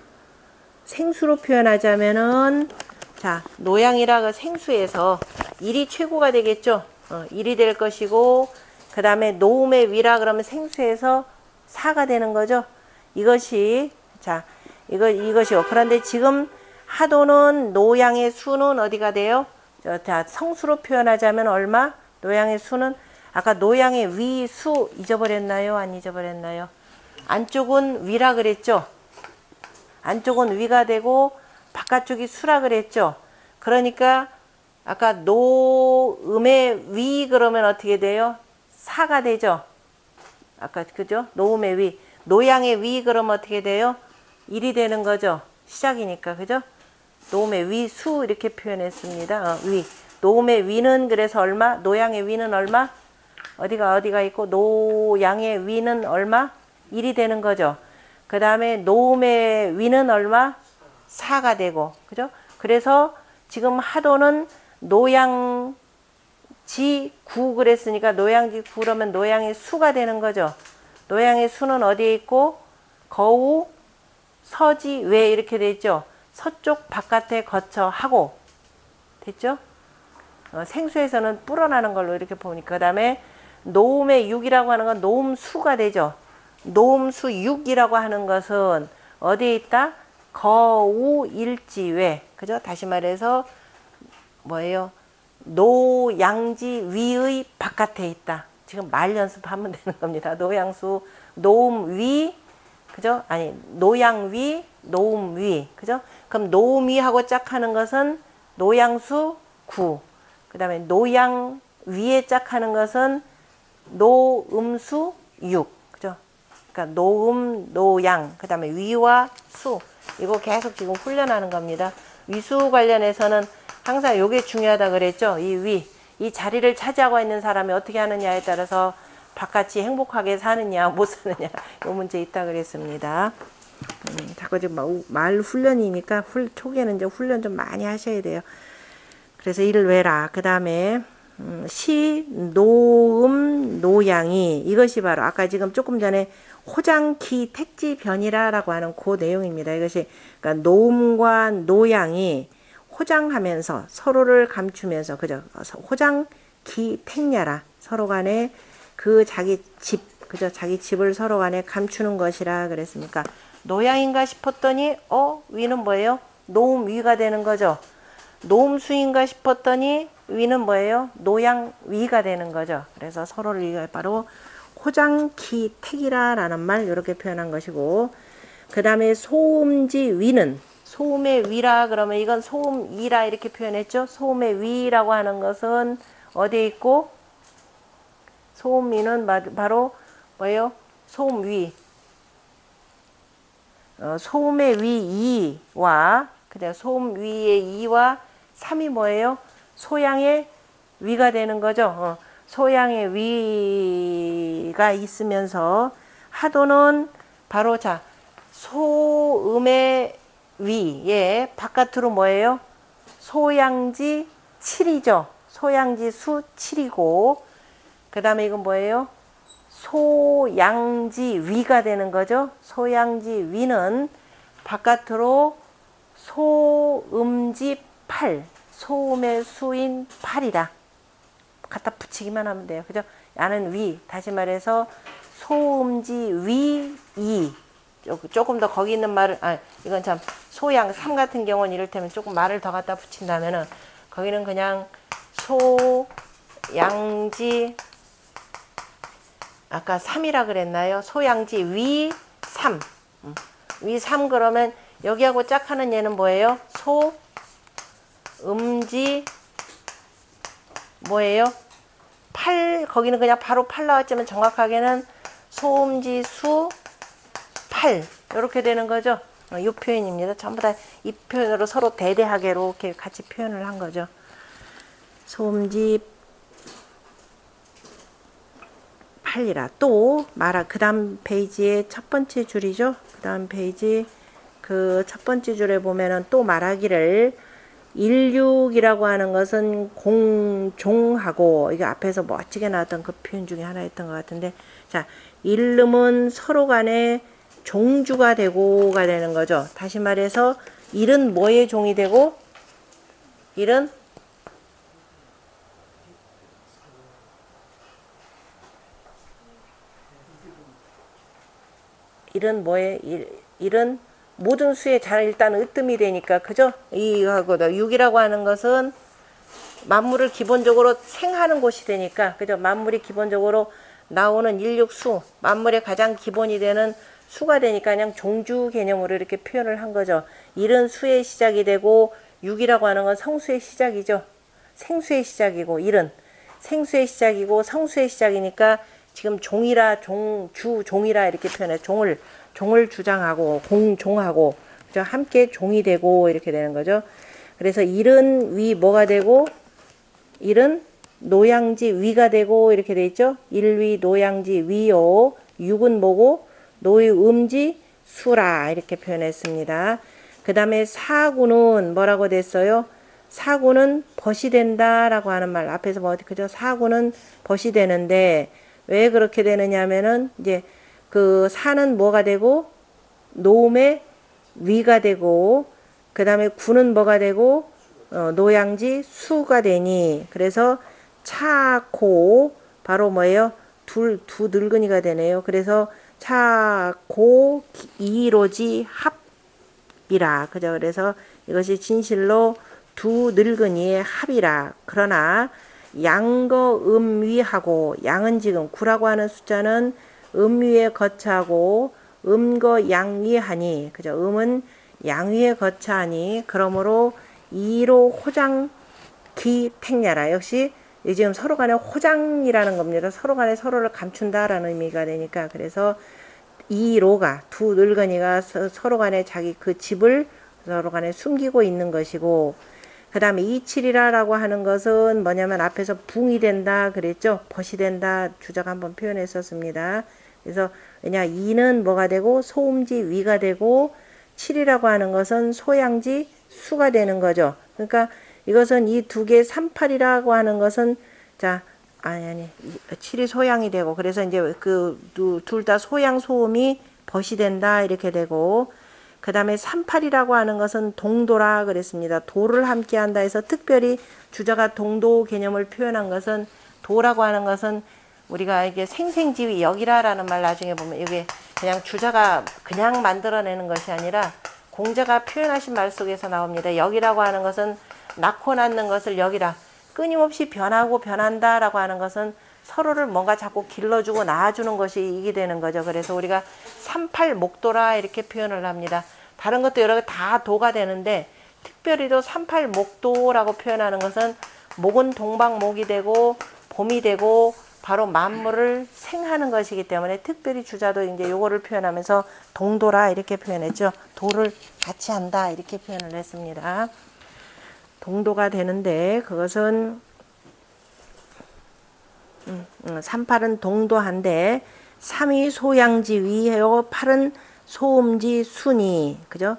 생수로 표현하자면은, 자, 노양이라 생수에서 1이 최고가 되겠죠. 1이 될 것이고, 그 다음에 노음의 위라 그러면 생수에서 4가 되는 거죠. 이것이요. 그런데 지금 하도는 노양의 수는 어디가 돼요? 자, 성수로 표현하자면 얼마? 노양의 수는, 아까 노양의 위, 수 잊어버렸나요? 안 잊어버렸나요? 안쪽은 위라 그랬죠. 안쪽은 위가 되고 바깥쪽이 수라 그랬죠. 그러니까 아까 노음의 위 그러면 어떻게 돼요? 사가 되죠. 아까 그죠? 노음의 위, 노양의 위 그러면 어떻게 돼요? 1이 되는 거죠. 시작이니까, 그죠? 노음의 위, 수 이렇게 표현했습니다. 위, 노음의 위는 그래서 얼마? 노양의 위는 얼마? 어디가 있고 노양의 위는 얼마? 1이 되는 거죠. 그 다음에 노음의 위는 얼마? 4가 되고, 그죠? 그래서 지금 하도는 노양지 9 그랬으니까 노양지 9 그러면 노양의 수가 되는 거죠. 노양의 수는 어디에 있고? 거우, 서지, 외 이렇게 돼 있죠. 서쪽 바깥에 거쳐 하고 됐죠? 생수에서는 불어나는 걸로 이렇게 보니까 그 다음에 노음의 6이라고 하는 건 노음수가 되죠. 노음수 6이라고 하는 것은 어디에 있다? 거우 일지외. 그죠? 다시 말해서 뭐예요? 노양지 위의 바깥에 있다. 지금 말 연습하면 되는 겁니다. 노양수, 노음 위, 그죠? 아니, 노양 위, 노음 위. 그죠? 그럼 노음 위하고 짝하는 것은 노양수 9. 그 다음에 노양 위에 짝하는 것은 노음수 6. 그죠? 그러니까 노음, 노양, 그 다음에 위와 수. 이거 계속 지금 훈련하는 겁니다. 위수 관련해서는 항상 이게 중요하다 그랬죠. 이 위. 이 자리를 차지하고 있는 사람이 어떻게 하느냐에 따라서 바깥이 행복하게 사느냐 못 사느냐 이 문제 있다 그랬습니다. 자꾸 지금 말 훈련이니까 초기에는 이제 훈련 좀 많이 하셔야 돼요. 그래서 이를 외라. 그 다음에 시, 노음, 노양이 이것이 바로 아까 지금 조금 전에 호장기 택지 변이라라고 하는 그 내용입니다. 이것이 그러니까 노음과 노양이 호장하면서 서로를 감추면서 그죠? 호장기 택냐라 서로 간에 그 자기 집 그죠? 자기 집을 서로 간에 감추는 것이라 그랬으니까 노양인가 싶었더니 위는 뭐예요? 노음 위가 되는 거죠. 노음수인가 싶었더니 위는 뭐예요? 노양 위가 되는 거죠. 그래서 서로를 이거 바로 호장기 택이라라는 말 이렇게 표현한 것이고 그 다음에 소음지 위는 소음의 위라 그러면 이건 소음이라 이렇게 표현했죠. 소음의 위라고 하는 것은 어디에 있고 소음위는 바로 뭐예요? 소음위 소음의 위 2와 그다음 소음 위의 2와 3이 뭐예요? 소양의 위가 되는 거죠. 소양의 위가 있으면서 하도는 바로 자 소음의 위에 바깥으로 뭐예요? 소양지 7이죠. 소양지 수 7이고 그 다음에 이건 뭐예요? 소양지 위가 되는 거죠. 소양지 위는 바깥으로 소음지 8 소음의 수인 8이라 갖다 붙이기만 하면 돼요. 그죠? 야는 위 다시 말해서 소음지 위 2 조금 더 거기 있는 말을 이건 참 소양 3 같은 경우는 이를테면 조금 말을 더 갖다 붙인다면은 거기는 그냥 소양지 아까 3이라 그랬나요? 소양지 위 3 위 3 그러면 여기하고 짝하는 얘는 뭐예요? 소음지 뭐예요? 8 거기는 그냥 바로 8 나왔지만 정확하게는 소음지 수 8 이렇게 되는 거죠. 이 표현입니다. 전부 다 이 표현으로 서로 대대하게 이렇게 같이 표현을 한 거죠. 소음지 8이라 또 그 다음 페이지의 첫 번째 줄이죠. 그 다음 페이지 그 첫 번째 줄에 보면은 또 말하기를 16이라고 하는 것은 공종하고 이게 앞에서 멋지게 나왔던 그 표현 중에 하나였던 것 같은데 자 일름은 서로 간에 종주가 되고가 되는 거죠. 다시 말해서 일은 뭐의 종이 되고 일은 뭐에 일은 모든 수에 잘 일단 으뜸이 되니까 그죠? 이하고 6이라고 하는 것은 만물을 기본적으로 생하는 곳이 되니까 그죠? 만물이 기본적으로 나오는 인력수 만물의 가장 기본이 되는 수가 되니까 그냥 종주 개념으로 이렇게 표현을 한 거죠. 일은 수의 시작이 되고 6이라고 하는 건 성수의 시작이죠. 생수의 시작이고 일은 생수의 시작이고 성수의 시작이니까 지금 종이라 종이라 이렇게 표현해 종을 주장하고 공종하고 그죠? 함께 종이 되고 이렇게 되는 거죠. 그래서 일은 위 뭐가 되고 1은 노양지 위가 되고 이렇게 돼 있죠. 1위 노양지 위요. 6은 뭐고 노음지 수라 이렇게 표현했습니다. 그 다음에 4구는 뭐라고 됐어요? 4구는 벗이 된다 라고 하는 말 앞에서 뭐 그죠? 4구는 벗이 되는데 왜 그렇게 되느냐 하면은 이제 그 4는 뭐가 되고 노음의 위가 되고 그 다음에 구는 뭐가 되고 노양지 수가 되니 그래서 차고 바로 뭐예요? 두 늙은이가 되네요. 그래서 차고 이로지 합이라 그죠? 그래서 이것이 진실로 두 늙은이의 합이라. 그러나 양거 음위하고 양은 지금 9라고 하는 숫자는 음위에 거차하고 음거 양위하니 그죠? 음은 양위에 거차하니 그러므로 이로 호장기 택냐라. 역시 지금 서로 간에 호장이라는 겁니다. 서로 간에 서로를 감춘다라는 의미가 되니까 그래서 이로가 두 늙은이가 서로 간에 자기 그 집을 서로 간에 숨기고 있는 것이고 그 다음에 이칠이라고 하는 것은 뭐냐면 앞에서 붕이 된다 그랬죠. 벗이 된다 주작 한번 표현했었습니다. 그래서 왜냐 이는 뭐가 되고 소음지 위가 되고 7이라고 하는 것은 소양지 수가 되는 거죠. 그러니까 이것은 이 두 개 38이라고 하는 것은 자 아니 7이 소양이 되고 그래서 이제 그 둘 다 소양 소음이 벗이 된다 이렇게 되고 그 다음에 38이라고 하는 것은 동도라 그랬습니다. 도를 함께 한다 해서 특별히 주자가 동도 개념을 표현한 것은 도라고 하는 것은 우리가 이게 생생지위 여기라라는 말 나중에 보면 이게 그냥 주자가 그냥 만들어내는 것이 아니라 공자가 표현하신 말 속에서 나옵니다. 여기라고 하는 것은 낳고 낳는 것을 여기라 끊임없이 변하고 변한다라고 하는 것은 서로를 뭔가 자꾸 길러주고 낳아주는 것이 이게 되는 거죠. 그래서 우리가 38 목도라 이렇게 표현을 합니다. 다른 것도 여러 개 다 도가 되는데 특별히도 38 목도라고 표현하는 것은 목은 동방목이 되고 봄이 되고 바로 만물을 생하는 것이기 때문에 특별히 주자도 이제 요거를 표현하면서 동도라 이렇게 표현했죠. 도를 같이 한다 이렇게 표현을 했습니다. 동도가 되는데 그것은 38은 동도한데 3이 소양지 위요 8은 소음지 순이 그죠?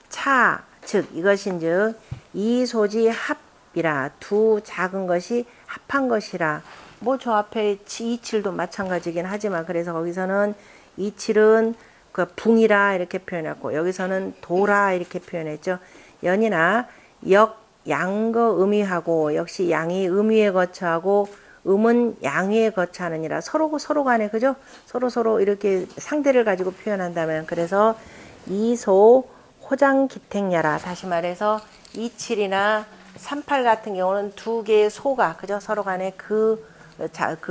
차 즉 이것인즉 이소지 합이라 두 작은 것이 합한 것이라 뭐 저 앞에 27도 마찬가지긴 하지만 그래서 거기서는 27은 그 붕이라 이렇게 표현했고 여기서는 도라 이렇게 표현했죠. 연이나 역 양거 음위하고 역시 양이 음위에 거처하고 음은 양위에 거처하느니라 서로 간에 그죠? 서로 이렇게 상대를 가지고 표현한다면 그래서 이소 호장 기택야라 다시 말해서 27이나 38 같은 경우는 두 개의 소가 그죠? 서로 간에 그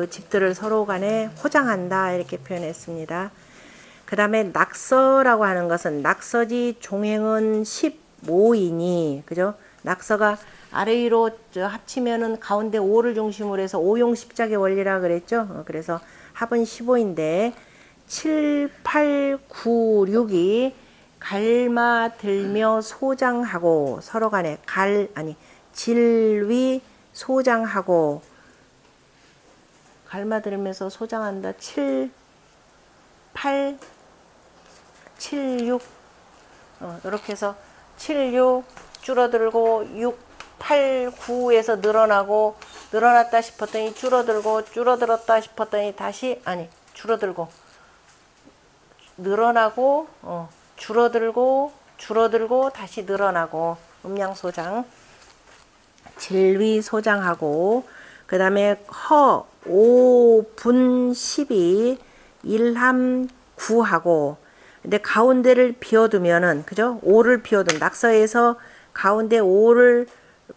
집들을 서로 간에 호장한다 이렇게 표현했습니다. 그 다음에 낙서라고 하는 것은 낙서지 종행은 15이니 그죠? 낙서가 아래 위로 합치면은 가운데 5를 중심으로 해서 5용 십작의 원리라 그랬죠. 그래서 합은 15인데 7, 8, 9, 6이 갈마들며 소장하고 서로 간에 질위 소장하고 갈마들면서 소장한다. 7, 8, 7, 6 이렇게 해서 7, 6 줄어들고 6, 8, 9에서 늘어났다 싶었더니 줄어들었다 싶었더니 다시 줄어들고 늘어나고 줄어들고 다시 늘어나고 음양소장 질위 소장하고 그 다음에 허 5, 분 12 일함 9하고 근데 가운데를 비워두면은 그죠? 5를 비워둔 낙서에서 가운데 5를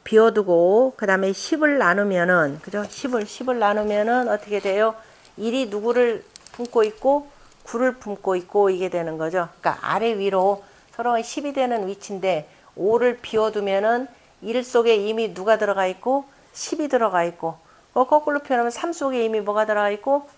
비워두고 그 다음에 10을 나누면은 그죠? 10을 나누면은 어떻게 돼요? 1이 누구를 품고 있고 9를 품고 있고 이게 되는 거죠. 그러니까 아래 위로 서로 10이 되는 위치인데 5를 비워두면은 1 속에 이미 누가 들어가 있고 10이 들어가 있고 거꾸로 표현하면 3 속에 이미 뭐가 들어가 있고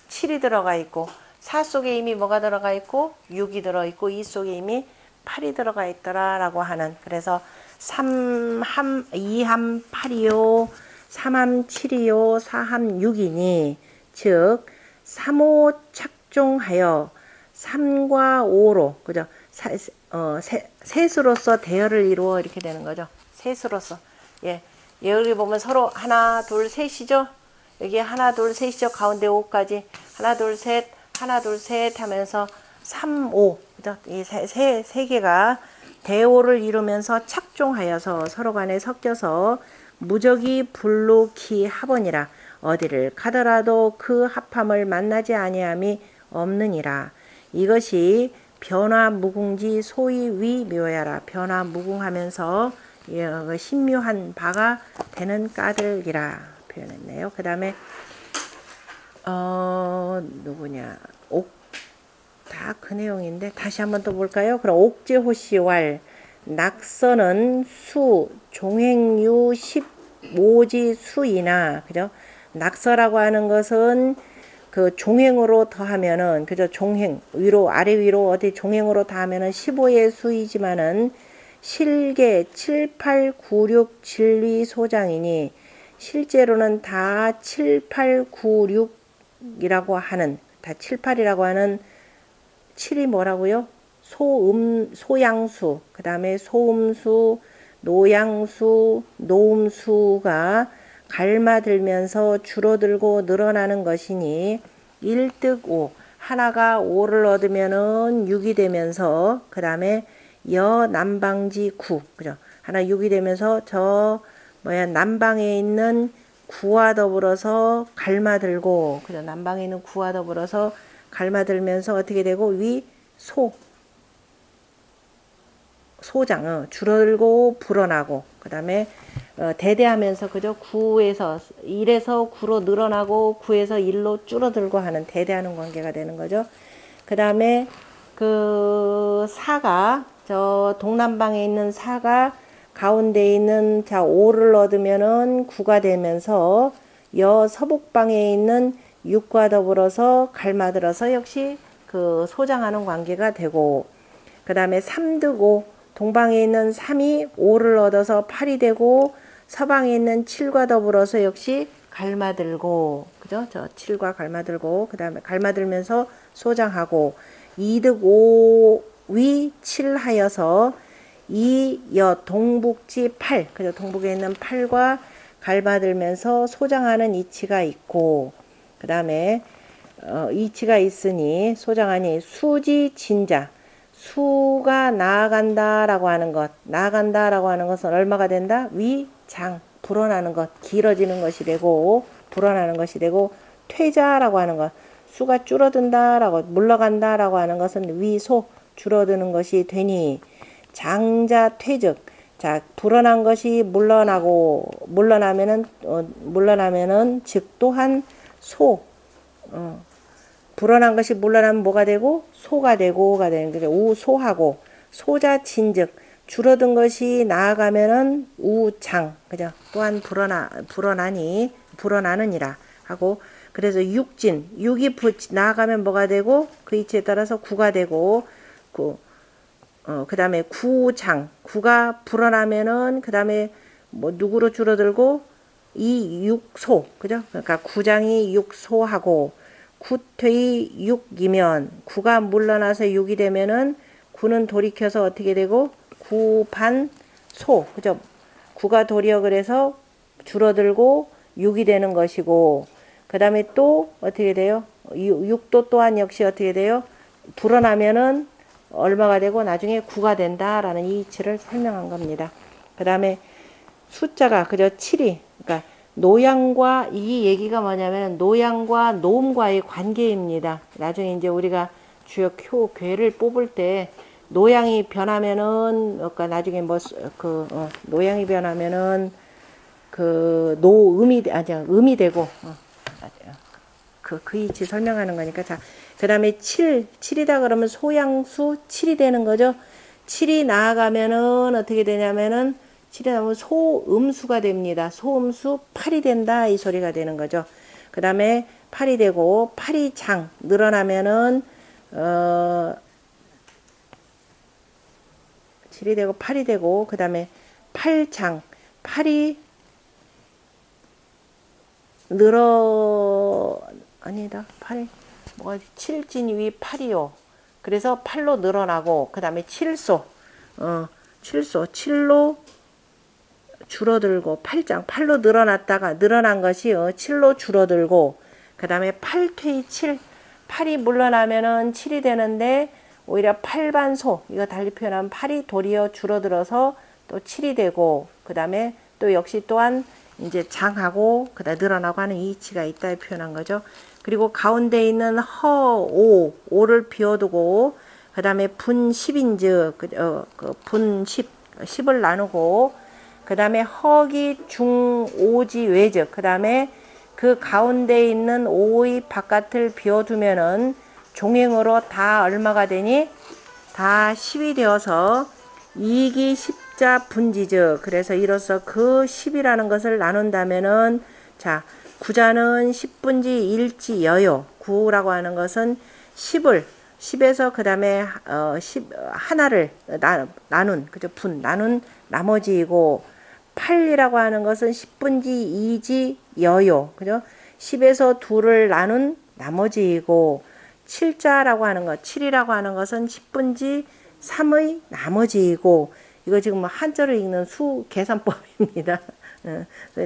7이 들어가 있고 4 속에 이미 뭐가 들어가 있고 6이 들어있고 2 속에 이미 8이 들어가 있더라 라고 하는 그래서 3함 2함 8이요 삼함 7이요 사함 6이니 즉 3호 착종하여 3과 5로 그죠? 셋으로서 대열을 이루어 이렇게 되는 거죠. 셋으로서. 예. 여기 보면 서로 하나 둘 셋이죠. 여기 하나 둘 셋이죠. 가운데 5까지 하나 둘 셋 하나 둘 셋 하면서 3, 5 그죠? 이 세 개가 대오를 이루면서 착종하여서 서로 간에 섞여서 무적이 불루키 합원이라 어디를 가더라도 그 합함을 만나지 아니함이 없느니라. 이것이 변화무궁지 소위 위묘야라. 변화무궁하면서 신묘한 바가 되는 까닭이라 표현했네요. 그 다음에 누구냐 다 그 내용인데 다시 한번 또 볼까요? 그럼 옥제호시왈 낙서는 수 종행유 15지 수이나 그죠? 낙서라고 하는 것은 그 종행으로 더하면은 그죠? 종행 위로 아래 위로 어디 종행으로 더하면은 15의 수이지만은 실계 7, 8, 9, 6 진리 소장이니 실제로는 다 7, 8, 9, 6이라고 하는 다 7, 8이라고 하는 7이 뭐라고요? 소양수, 그 다음에 소음수, 노양수, 노음수가 갈마들면서 줄어들고 늘어나는 것이니 1득 5, 하나가 5를 얻으면은 6이 되면서 그 다음에 남방지 9, 그죠? 하나 6이 되면서 남방에 있는 9와 더불어서 갈마들고, 그죠? 남방에 있는 9와 더불어서 갈마들면서 어떻게 되고 소장 줄어들고 불어나고 그 다음에 대대하면서 그죠 9에서 1에서 9로 늘어나고 9에서 1로 줄어들고 하는 대대하는 관계가 되는 거죠. 그 다음에 그 사가 저 동남방에 있는 사가 가운데 있는 5를 얻으면은 9가 되면서 서북방에 있는 6과 더불어서 갈마들어서 역시 그 소장하는 관계가 되고 그 다음에 3득 5 동방에 있는 3이 5를 얻어서 8이 되고 서방에 있는 7과 더불어서 역시 갈마들고 그죠? 저 7과 갈마들고 그 다음에 갈마들면서 소장하고 2득 5위 7 하여서 동북지 8 그죠? 동북에 있는 8과 갈마들면서 소장하는 이치가 있고 그 다음에 이치가 있으니 소장하니 수지 진자 수가 나아간다라고 하는 것 나아간다라고 하는 것은 얼마가 된다? 위장 불어나는 것 길어지는 것이 되고 불어나는 것이 되고 퇴자라고 하는 것 수가 줄어든다라고 물러간다라고 하는 것은 위소 줄어드는 것이 되니 장자 퇴즉 자 불어난 것이 물러나면은 즉 또한 불어난 것이 물러나면 뭐가 되고 소가 되고가 되는 거죠. 우소하고 소자 진즉 줄어든 것이 나아가면은 우장 그죠? 또한 불어나느니라 하고 그래서 육진 육이 나아가면 뭐가 되고 그 이치에 따라서 구가 되고 그 다음에 구장 구가 불어나면은 그 다음에 뭐 누구로 줄어들고 육소 그죠? 그러니까 구장이 육소하고 구퇴의 6이면 구가 물러나서 6이 되면은 구는 돌이켜서 어떻게 되고 구반소 그죠? 구가 도리어 그래서 줄어들고 6이 되는 것이고 그 다음에 또 어떻게 돼요? 6도 또한 역시 어떻게 돼요? 불어나면은 얼마가 되고 나중에 9가 된다라는 이 이치를 설명한 겁니다. 그 다음에 숫자가 그죠? 7이 그러니까 노양과 이 얘기가 뭐냐면 노양과 노음과의 관계입니다. 나중에 이제 우리가 주요 괴를 뽑을 때 노양이 변하면은 그러니까 나중에 노양이 변하면은 그 노음이 음이 되고 그 이치 설명하는 거니까 자 그다음에 7이다 그러면 소양수 7이 되는 거죠. 7이 나아가면은 어떻게 되냐면은 7이 나오면 소음수가 됩니다. 소음수 8이 된다 이 소리가 되는 거죠. 그 다음에 8이 되고 8이 장 늘어나면은 7이 되고 8이 되고 그 다음에 8장 8이 아니다. 8이 뭐가 7진이 위 8이요. 그래서 8로 늘어나고 그 다음에 7소 7로 줄어들고 8로 늘어난 것이 7로 줄어들고 그 다음에 8퇴 7 8이 물러나면은 7이 되는데 오히려 8반소 이거 달리 표현하면 8이 도리어 줄어들어서 또 7이 되고 그 다음에 또 역시 또한 이제 장하고 그다음 늘어나고 하는 이치가 있다 표현한 거죠. 그리고 가운데 있는 허, 오를 비워두고 그 다음에 분 10인즉 분 10을 나누고 그 다음에 허기 중 오지 외즉 그 다음에 그 가운데 있는 오의 바깥을 비워두면은 종행으로 다 얼마가 되니? 다 10이 되어서 이기 십자 분지즉 그래서 이로써 그 10이라는 것을 나눈다면은 자 구자는 10분지 1지 여요 9라고 하는 것은 10에서 그 다음에 10 하나를 나눈 그죠 나눈 나머지이고 8이라고 하는 것은 10분지 2지 여요 그죠 10에서 2를 나눈 나머지이고 7자라고 하는 것 7이라고 하는 것은 10분지 3의 나머지이고 이거 지금 한자로 읽는 수 계산법입니다.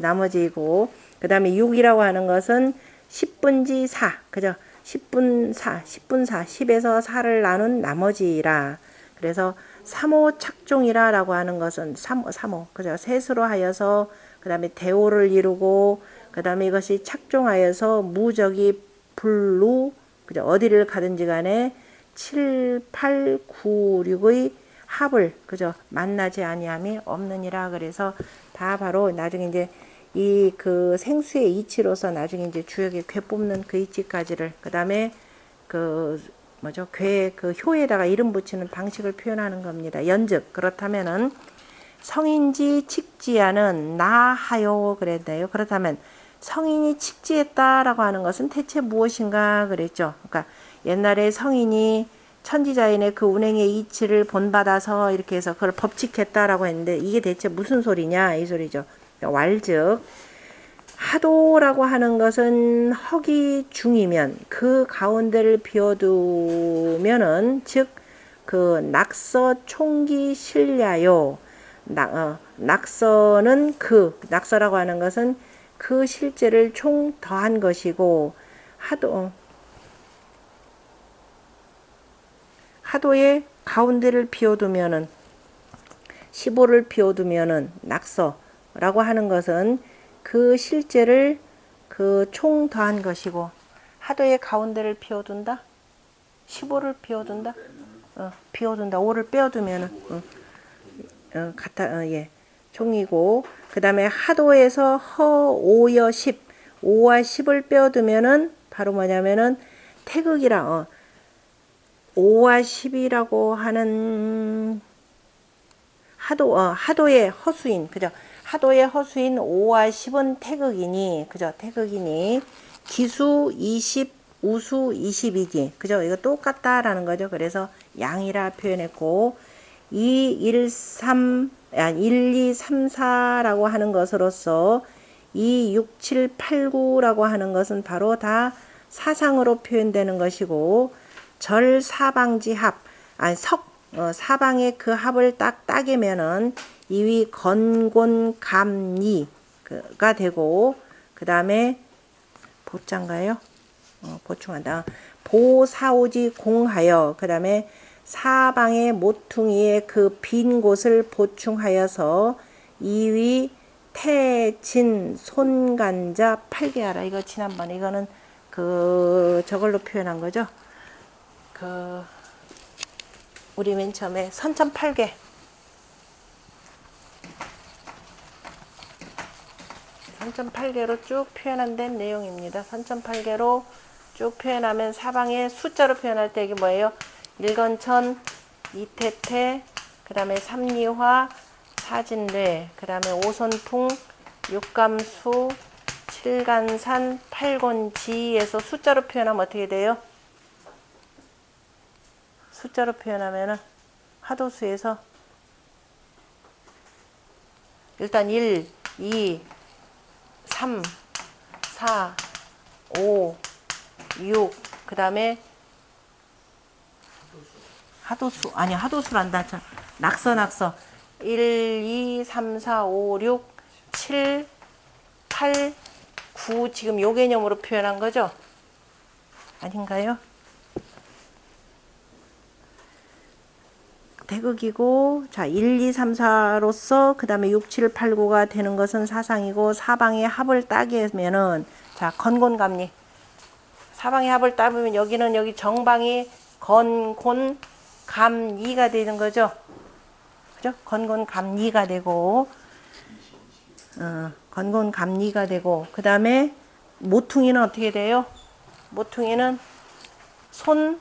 나머지이고 그 다음에 6이라고 하는 것은 10분지 4 그죠 10분 4 10에서 4를 나눈 나머지라 그래서 3호 착종이라 라고 하는 것은 3호 그죠 셋으로 하여서 그 다음에 대오를 이루고 그 다음에 이것이 착종하여서 무적이 불루 그죠 어디를 가든지 간에 7, 8, 9, 6의 합을 그죠 만나지 아니함이 없느니라 그래서 다 바로 나중에 이제 이 그 생수의 이치로서 나중에 이제 주역에 괴 뽑는 그 이치까지를 그 다음에 그 뭐죠 괴 그 효에다가 이름 붙이는 방식을 표현하는 겁니다. 연즉 그렇다면은 성인지 칙지하는 나하요 그랬나요? 그렇다면 성인이 칙지했다라고 하는 것은 대체 무엇인가 그랬죠. 그러니까 옛날에 성인이 천지자인의 그 운행의 이치를 본받아서 이렇게 해서 그걸 법칙했다라고 했는데 이게 대체 무슨 소리냐 이 소리죠. 그러니까 왈즉 하도라고 하는 것은 허기 중이면 그 가운데를 비워두면은 즉 그 낙서 총기 실ля요 낙서는 그 낙서라고 하는 것은 그 실제를 총 더한 것이고 하도의 가운데를 비워두면은 15를 비워두면은 낙서라고 하는 것은 그 실제를 그 총 더한 것이고 하도의 가운데를 비워둔다 15를 비워둔다 비워둔다 5를 빼어두면은 예 총이고 그 다음에 하도에서 허 5여 10 5와 10을 빼어두면은 바로 뭐냐면은 태극이라 5와 10이라고 하는 하도의 허수인 그죠 하도의 허수인 5와 10은 태극이니 그죠 태극이니 기수 20 우수 20이지 그죠 이거 똑같다라는 거죠. 그래서 양이라 표현했고 1, 2, 3, 4라고 하는 것으로서 2, 6, 7, 8, 9라고 하는 것은 바로 다 사상으로 표현되는 것이고 절 사방지 합 사방의 그 합을 딱 따개면은 이위 건곤 감리가 되고 그 다음에 보장가요? 보충한다. 보사오지 공하여 그 다음에 사방의 모퉁이의 그 빈 곳을 보충하여서 이위 태진 손간자 팔개하라. 이거 지난번에 이거는 그 저걸로 표현한 거죠. 그 우리 맨 처음에 선천팔계 선천팔계로 쭉 표현한 된 내용입니다. 선천팔계로 쭉 표현하면 사방에 숫자로 표현할 때 이게 뭐예요? 일건천, 이태태, 그 다음에 삼리화, 사진례, 그 다음에 오선풍, 육감수, 칠간산, 팔곤지에서 숫자로 표현하면 어떻게 돼요? 숫자로 표현하면 하도수에서 일단 1, 2, 3, 4, 5, 6, 그 다음에 하도수, 아니 하도수란다. 자, 낙서. 1, 2, 3, 4, 5, 6, 7, 8, 9 지금 요 개념으로 표현한 거죠? 아닌가요? 태극이고, 자, 1, 2, 3, 4로서 그 다음에 6, 7, 8, 9가 되는 것은 사상이고, 사방의 합을 따게면은, 자, 건곤감리. 사방의 합을 따보면 여기는 여기 정방이 건곤, 감리가 되는 거죠. 그죠? 건곤, 감리가 되고, 건곤, 감리가 되고, 그 다음에 모퉁이는 어떻게 돼요? 모퉁이는 손,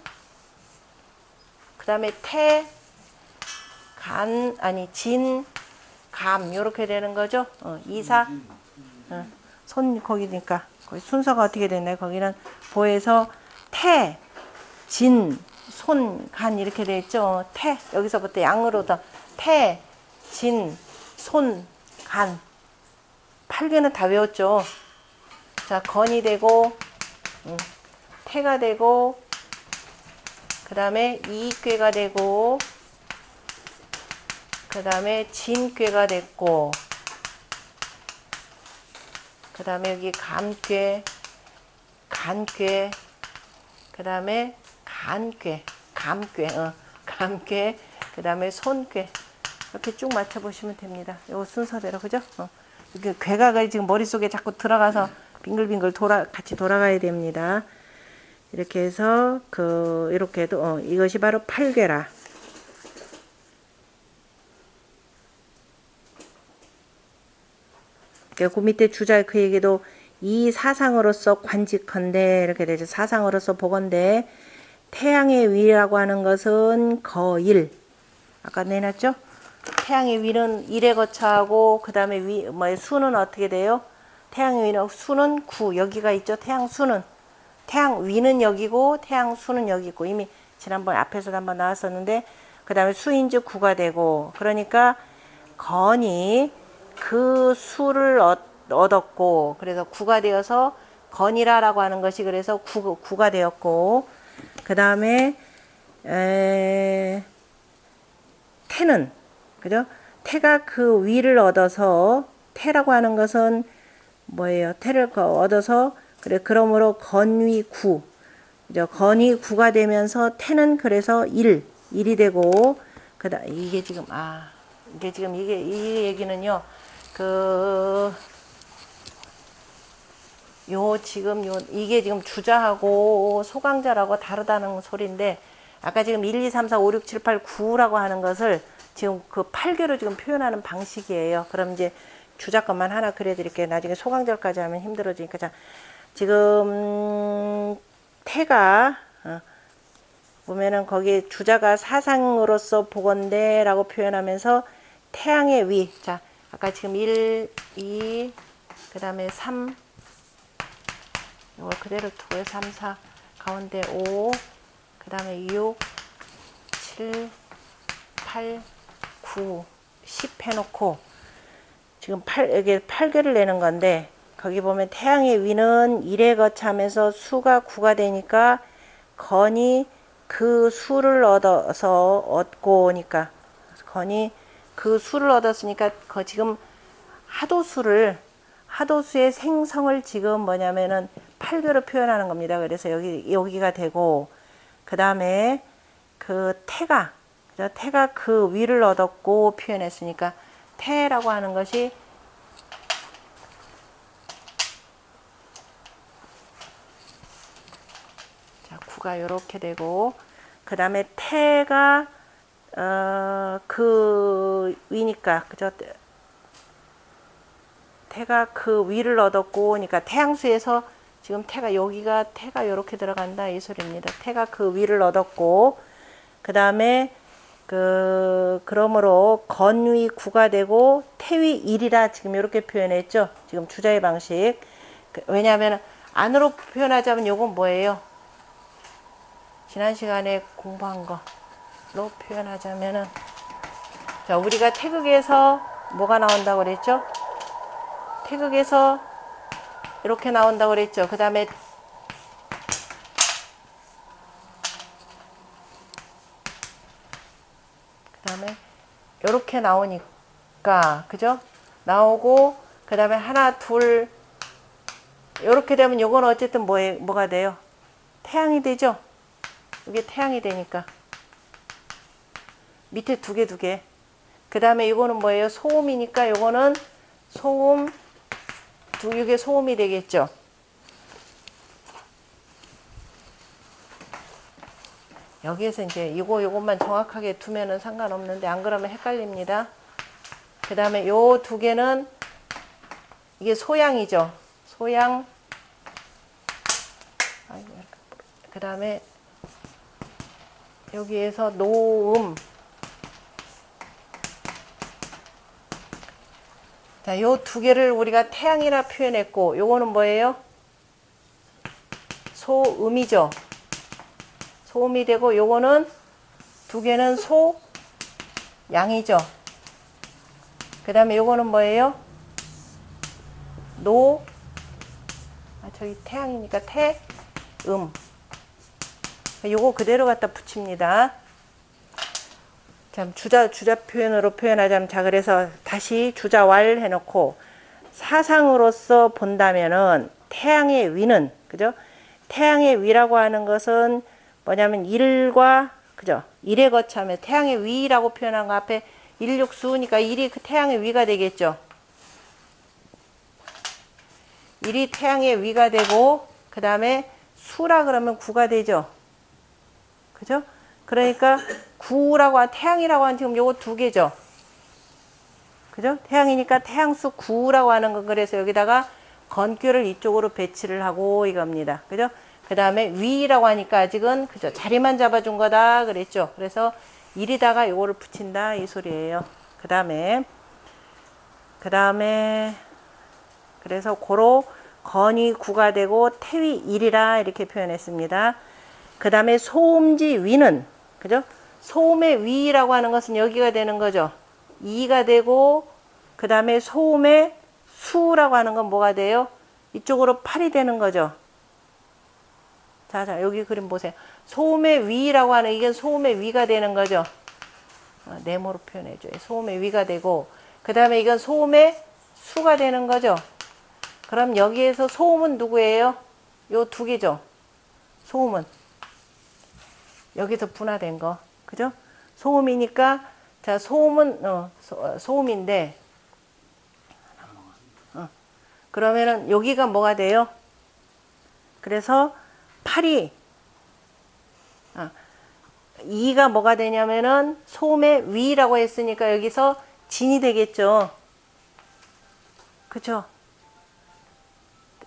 그 다음에 태, 간, 아니, 진, 감, 요렇게 되는 거죠. 이사, 손, 거기니까. 거기 순서가 어떻게 되나요? 거기는 보에서 태, 진, 손, 간, 이렇게 되어 있죠. 태, 여기서부터 양으로 더, 태, 진, 손, 간. 8개는 다 외웠죠. 자, 건이 되고, 태가 되고, 그 다음에 이괴가 되고, 그 다음에 진괴가 됐고, 그 다음에 여기 감괴, 간괴, 그 다음에 간괴, 감괴, 감괴, 그 다음에 손괴. 이렇게 쭉 맞춰보시면 됩니다. 요 순서대로, 그죠? 이게 괴가 지금 머릿속에 자꾸 들어가서 빙글빙글 같이 돌아가야 됩니다. 이렇게 해서, 이렇게 해도, 이것이 바로 8괴라. 그 밑에 주자 그 얘기도 이 사상으로서 관직헌데 이렇게 되죠. 사상으로서 보건대 태양의 위라고 하는 것은 거일. 아까 내놨죠? 태양의 위는 일에 거처하고 그 다음에 수는 어떻게 돼요? 태양의 위는 수는 9 여기가 있죠. 태양 수는 태양 위는 여기고 태양 수는 여기 있고 이미 지난번 앞에서도 한번 나왔었는데 그 다음에 수인즉 9가 되고 그러니까 건이 그 수를 얻었고 그래서 9가 되어서 건이라라고 하는 것이 그래서 9가 되었고 그 다음에 태는 그죠? 태가 그 위를 얻어서 태라고 하는 것은 뭐예요? 태를 얻어서 그래 그러므로 건위 9 그죠? 건이 9가 되면서 태는 그래서 1이 되고 그다음 이게 지금 이 얘기는요. 이게 지금 주자하고 소강자라고 다르다는 소리인데 아까 지금 1, 2, 3, 4, 5, 6, 7, 8, 9라고 하는 것을 지금 그 8개로 지금 표현하는 방식이에요. 그럼 이제 주자 것만 하나 그려드릴게요. 나중에 소강절까지 하면 힘들어지니까. 자, 지금 태가 보면은 거기에 주자가 사상으로서 보건대라고 표현하면서 태양의 위. 자, 아까 지금 1, 2, 그 다음에 3, 이걸 그대로 두고요. 3, 4, 가운데 5, 그 다음에 6, 7, 8, 9, 10 해놓고 지금 여기 8개를 내는 건데 거기 보면 태양의 위는 1에 거치하면서 수가 9가 되니까 건이 그 수를 얻고 오니까 건이 그 수를 얻었으니까 지금 하도수의 생성을 지금 뭐냐면은 8개로 표현하는 겁니다. 그래서 여기가 되고 그 다음에 그 태가 그 위를 얻었고 표현했으니까 태라고 하는 것이 자 9가 이렇게 되고 그 다음에 태가 그 위니까 그죠? 태가 그 위를 얻었고 그러니까 태양수에서 지금 태가 이렇게 들어간다 이 소리입니다. 태가 그 위를 얻었고 그 다음에 그러므로 건위 9가 되고 태위 1이라 지금 이렇게 표현했죠. 지금 주자의 방식. 왜냐하면 안으로 표현하자면 요건 뭐예요? 지난 시간에 공부한 거로 표현하자면은 자 우리가 태극에서 뭐가 나온다고 그랬죠? 태극에서 이렇게 나온다고 그랬죠. 그 다음에 이렇게 나오니까 그죠? 나오고 그 다음에 하나 둘 이렇게 되면 요건 어쨌든 뭐가 돼요? 태양이 되죠? 이게 태양이 되니까 밑에 두 개. 그 다음에 이거는 뭐예요? 소음이니까 요거는 소음 이게 소음이 되겠죠. 여기에서 이제 요것만 정확하게 두면은 상관없는데 안 그러면 헷갈립니다. 그 다음에 요 두 개는 이게 소양이죠. 소양. 그 다음에 여기에서 노음. 자, 요 두 개를 우리가 태양이라 표현했고, 요거는 뭐예요? 소음이죠. 소음이 되고, 요거는 두 개는 소양이죠. 그 다음에 요거는 뭐예요? 저기 태양이니까 태음. 요거 그대로 갖다 붙입니다. 참 주자 표현으로 표현하자면, 자, 그래서 다시 주자왈 해놓고 사상으로서 본다면은 태양의 위는, 그죠? 태양의 위라고 하는 것은 뭐냐면 일과, 그죠? 일의 거참에 태양의 위라고 표현한 거 앞에 일육수니까 일이 그 태양의 위가 되겠죠. 일이 태양의 위가 되고, 그 다음에 수라 그러면 구가 되죠. 그죠? 그러니까 구라고 한 태양이라고 한 지금 요거 두 개죠. 그죠? 태양이니까 태양수 구라고 하는 건 그래서 여기다가 건교를 이쪽으로 배치를 하고 이겁니다. 그죠? 그 다음에 위라고 하니까 아직은 그죠? 자리만 잡아준 거다 그랬죠. 그래서 일이다가 요거를 붙인다 이 소리예요. 그 다음에 그래서 고로 건이 구가 되고 태위 일이라 이렇게 표현했습니다. 그 다음에 소음지 위는, 그죠? 소음의 위라고 하는 것은 여기가 되는 거죠. 이가 되고, 그 다음에 소음의 수라고 하는 건 뭐가 돼요? 이쪽으로 팔이 되는 거죠. 자, 여기 그림 보세요. 소음의 위라고 하는, 이게 소음의 위가 되는 거죠. 네모로 표현해줘요. 소음의 위가 되고, 그 다음에 이건 소음의 수가 되는 거죠. 그럼 여기에서 소음은 누구예요? 요 두 개죠. 소음은. 여기서 분화된 거. 그죠? 소음이니까, 자, 소음은, 소음인데, 그러면은 여기가 뭐가 돼요? 그래서 팔이, 이가 뭐가 되냐면은 소음의 위라고 했으니까 여기서 진이 되겠죠. 그죠?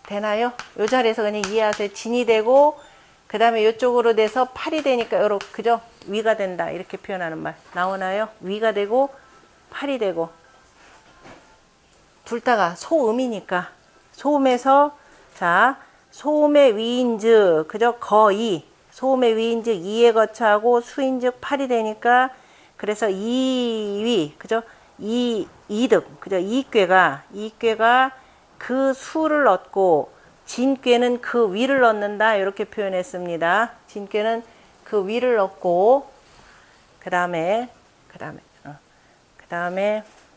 되나요? 요 자리에서 그냥 이해하세요. 진이 되고, 그 다음에 이쪽으로 돼서 팔이 되니까, 요렇게, 그죠? 위가 된다. 이렇게 표현하는 말. 나오나요? 위가 되고, 팔이 되고. 둘 다가 소음이니까. 소음에서, 자, 소음의 위인즉, 그죠? 거이. 소음의 위인즉 이에 거쳐하고 수인즉 팔이 되니까, 그래서 이위, 그죠? 이득, 그죠? 이꾀가 그 수를 얻고, 진꾀는 그 위를 얻는다. 이렇게 표현했습니다. 진꾀는 그 위를 얻고, 그 다음에,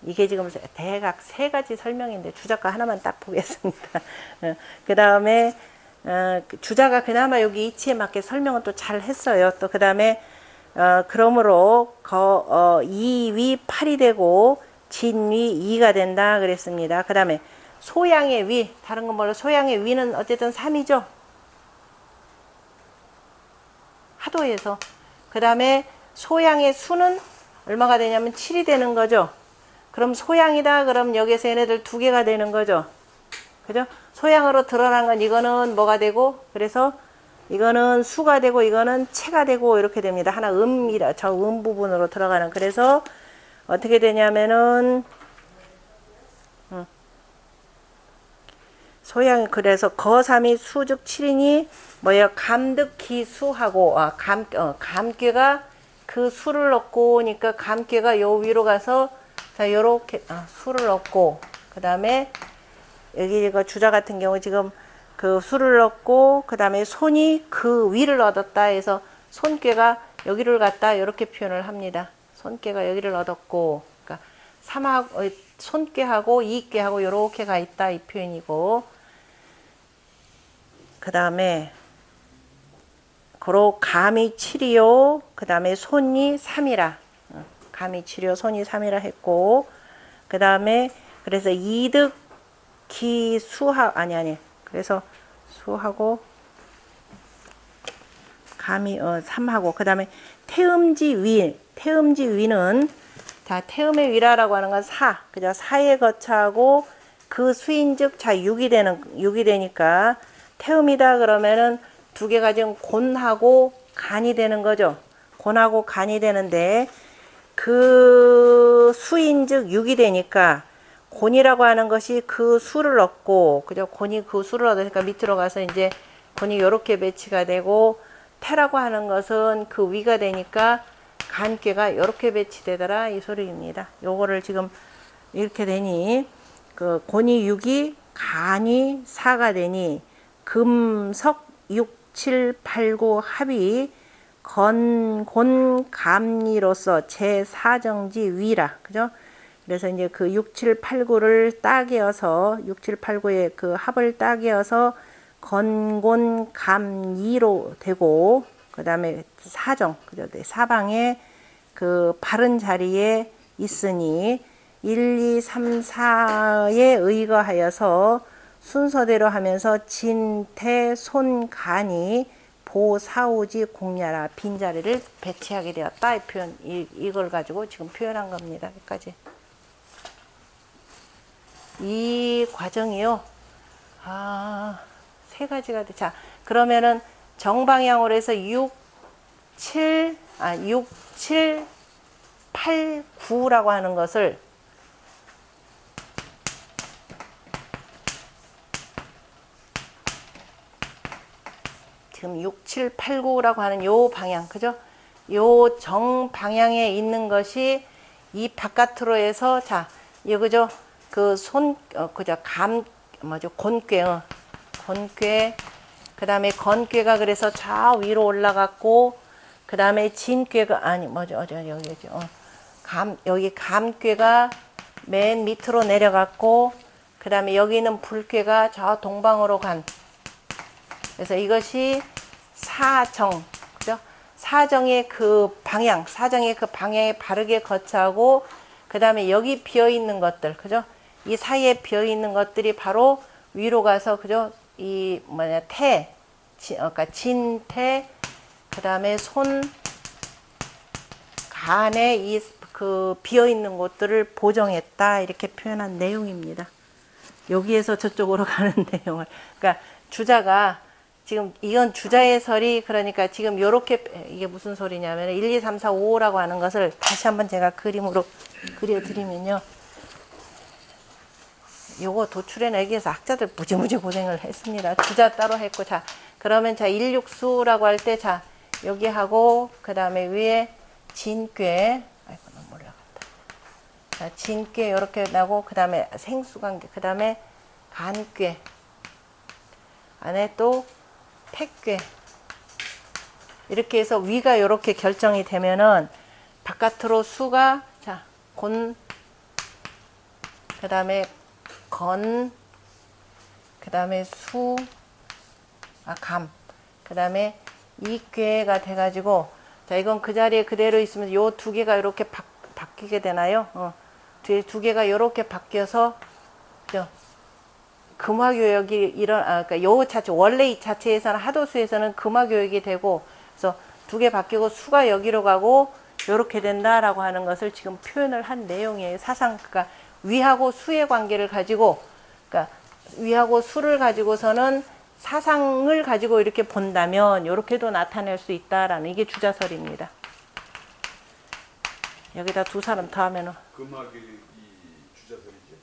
이게 지금 대각 세 가지 설명인데, 주자가 하나만 딱 보겠습니다. 그 다음에, 주자가 그나마 여기 이치에 맞게 설명은 또 잘 했어요. 또 그 다음에, 그러므로, 이위 팔이 되고, 진위 이가 된다. 그랬습니다. 그 다음에, 소양의 위, 다른 건 몰라. 소양의 위는 어쨌든 3이죠. 하도에서. 그 다음에 소양의 수는 얼마가 되냐면 7이 되는 거죠. 그럼 소양이다. 그럼 여기서 얘네들 두 개가 되는 거죠. 그죠? 소양으로 드러난 건 이거는 뭐가 되고, 그래서 이거는 수가 되고, 이거는 체가 되고, 이렇게 됩니다. 하나 음이라, 저 음 부분으로 들어가는. 그래서 어떻게 되냐면은, 소양이 그래서 거삼이 수즉 7이니 뭐예요? 감득기수하고 감괴가 그 수를 얻고 오니까 감괴가 요 위로 가서 자 요렇게 수를 얻고 그 다음에 여기 이거 주자 같은 경우 지금 그 수를 얻고 그 다음에 손이 그 위를 얻었다 해서 손괴가 여기를 갖다 이렇게 표현을 합니다. 손괴가 여기를 얻었고, 그러니까 삼하고 손괴하고 이괴하고 이렇게 가 있다 이 표현이고, 그 다음에 고로 감이 7이요. 그 다음에 손이 3이라. 감이 7이요. 손이 3이라 했고, 그 다음에 그래서 이득 기 수하 아니 그래서 수하고 감이 3하고 그 다음에 태음지 위는 자 태음의 위라라고 하는 건 사 그죠? 사에 거차하고 그 수인즉 자 6이 되니까 태음이다 그러면은 두 개가 지금 곤하고 간이 되는 거죠. 곤하고 간이 되는데 그 수인즉 6이 되니까 곤이라고 하는 것이 그 수를 얻고, 그죠? 곤이 그 수를 얻으니까 밑으로 가서 이제 곤이 이렇게 배치가 되고, 태라고 하는 것은 그 위가 되니까 간괴가 이렇게 배치되더라 이 소리입니다. 요거를 지금 이렇게 되니, 그 곤이 6이 간이 4가 되니, 금석 6, 7, 8, 9 합이 곤, 감리로서 제4정지 위라. 그죠? 그래서 이제 그 6, 7, 8, 9를 따개어서 6, 7, 8, 9의 그 합을 따개어서 건곤 감이로 되고 그 다음에 사정 그죠? 사방에 그 바른 자리에 있으니 1, 2, 3, 4에 의거하여서 순서대로 하면서 진, 태, 손, 간이 보, 사오지, 공야라 빈자리를 배치하게 되었다. 이 표현 이걸 가지고 지금 표현한 겁니다. 여기까지. 이 과정이요. 세 가지가 돼. 자, 그러면은 정방향으로 해서 6, 7, 8, 9라고 하는 것을 지금 6, 7, 8, 9라고 하는 요 방향, 그죠? 요 정 방향에 있는 것이 이 바깥으로 해서 자, 이거 그죠? 그 그죠? 곤괴, 곤괴. 그 다음에 건괴가 그래서 저 위로 올라갔고, 그 다음에 진괴가, 여기 감괴가 맨 밑으로 내려갔고, 그 다음에 여기는 불괴가 저 동방으로 간. 그래서 이것이 사정, 그죠? 사정의 그 방향에 바르게 거치하고, 그 다음에 여기 비어 있는 것들, 그죠? 이 사이에 비어 있는 것들이 바로 위로 가서, 그죠? 그러니까 진태, 그 다음에 손, 간에 이 그 비어 있는 곳들을 보정했다. 이렇게 표현한 내용입니다. 여기에서 저쪽으로 가는 내용을. 그러니까 주자가 지금 이건 주자의 설이 그러니까 지금 요렇게 이게 무슨 소리냐면 1, 2, 3, 4, 5라고 하는 것을 다시 한번 제가 그림으로 그려드리면요. 요거 도출해내기 위해서 학자들 무지무지 고생을 했습니다. 주자 따로 했고 자 그러면 자 일육수라고 할 때 자 여기 하고 그 다음에 위에 진괴 아이고 너무 올라갔다. 자 진괴 요렇게 나고 그 다음에 생수관계 그 다음에 간괴 안에 또 택괴 이렇게 해서 위가 요렇게 결정이 되면은 바깥으로 수가 자 곤 그 다음에 건, 그 다음에 수, 감, 그 다음에 이괴가 돼가지고, 자, 이건 그 자리에 그대로 있으면 요 두 개가 이렇게 바뀌게 되나요? 두 개가 이렇게 바뀌어서, 그죠? 금화교역이 그러니까 요 자체, 원래 이 자체에서는 하도수에서는 금화교역이 되고, 그래서 두 개 바뀌고 수가 여기로 가고, 요렇게 된다라고 하는 것을 지금 표현을 한 내용이에요. 그러니까 위하고 수의 관계를 가지고, 그러니까 위하고 수를 가지고서는 사상을 가지고 이렇게 본다면 이렇게도 나타낼 수 있다라는 이게 주자설입니다. 여기다 두 사람 더 하면은 금화교육이 주자설이죠?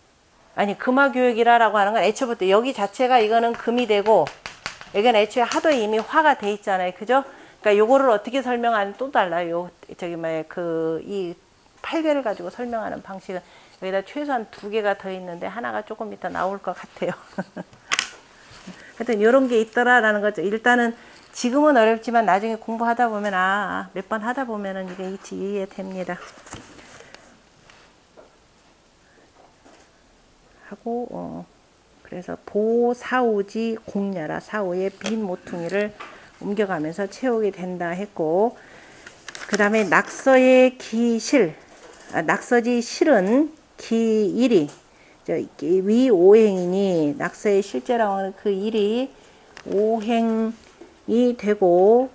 아니 금화교육이라고 하는 건 애초부터 여기 자체가 이거는 금이 되고 여기는 애초에 하도에 이미 화가 돼 있잖아요, 그죠? 그러니까 요거를 어떻게 설명하는 또 달라요. 저기 이 8개를 가지고 설명하는 방식은 여기다 최소한 2개가 더 있는데 하나가 조금 이따 나올 것 같아요. 하여튼 이런 게 있더라라는 거죠. 일단은 지금은 어렵지만 나중에 공부하다 보면 몇 번 하다 보면은 이게 이해됩니다. 하고 그래서 보사오지 공야라 사오의 빈 모퉁이를 옮겨가면서 채우게 된다 했고, 그 다음에 낙서의 기실, 낙서지 실은 기일이 위 오행이니 낙서의 실제라고 하는 그 일이 오행이 되고,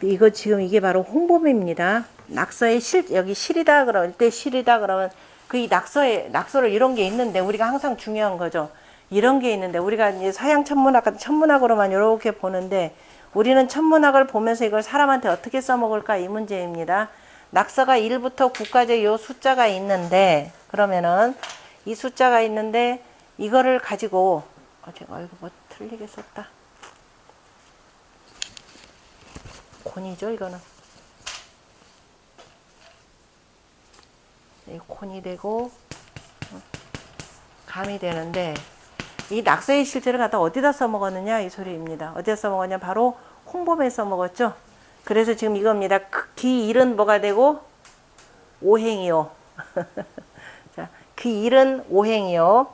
이거 지금 이게 바로 홍범입니다. 낙서의 여기 실이다 그럴 때 실이다 그러면 그 이 낙서를 이런 게 있는데 우리가 항상 중요한 거죠. 이런 게 있는데 우리가 이제 서양 천문학으로만 이렇게 보는데 우리는 천문학을 보면서 이걸 사람한테 어떻게 써먹을까 이 문제입니다. 낙서가 1부터 9까지 요 숫자가 있는데 그러면은 이 숫자가 있는데 이거를 가지고 제가 이거 뭐 틀리게 썼다. 곤이죠 이거는. 이 곤이 되고 감이 되는데 이 낙서의 실제를 갖다 어디다 써먹었느냐 이 소리입니다. 어디다 써먹었냐 바로 홍범에 써먹었죠. 그래서 지금 이겁니다. 기일은 뭐가 되고 오행이요. 자, 기일은 오행이요.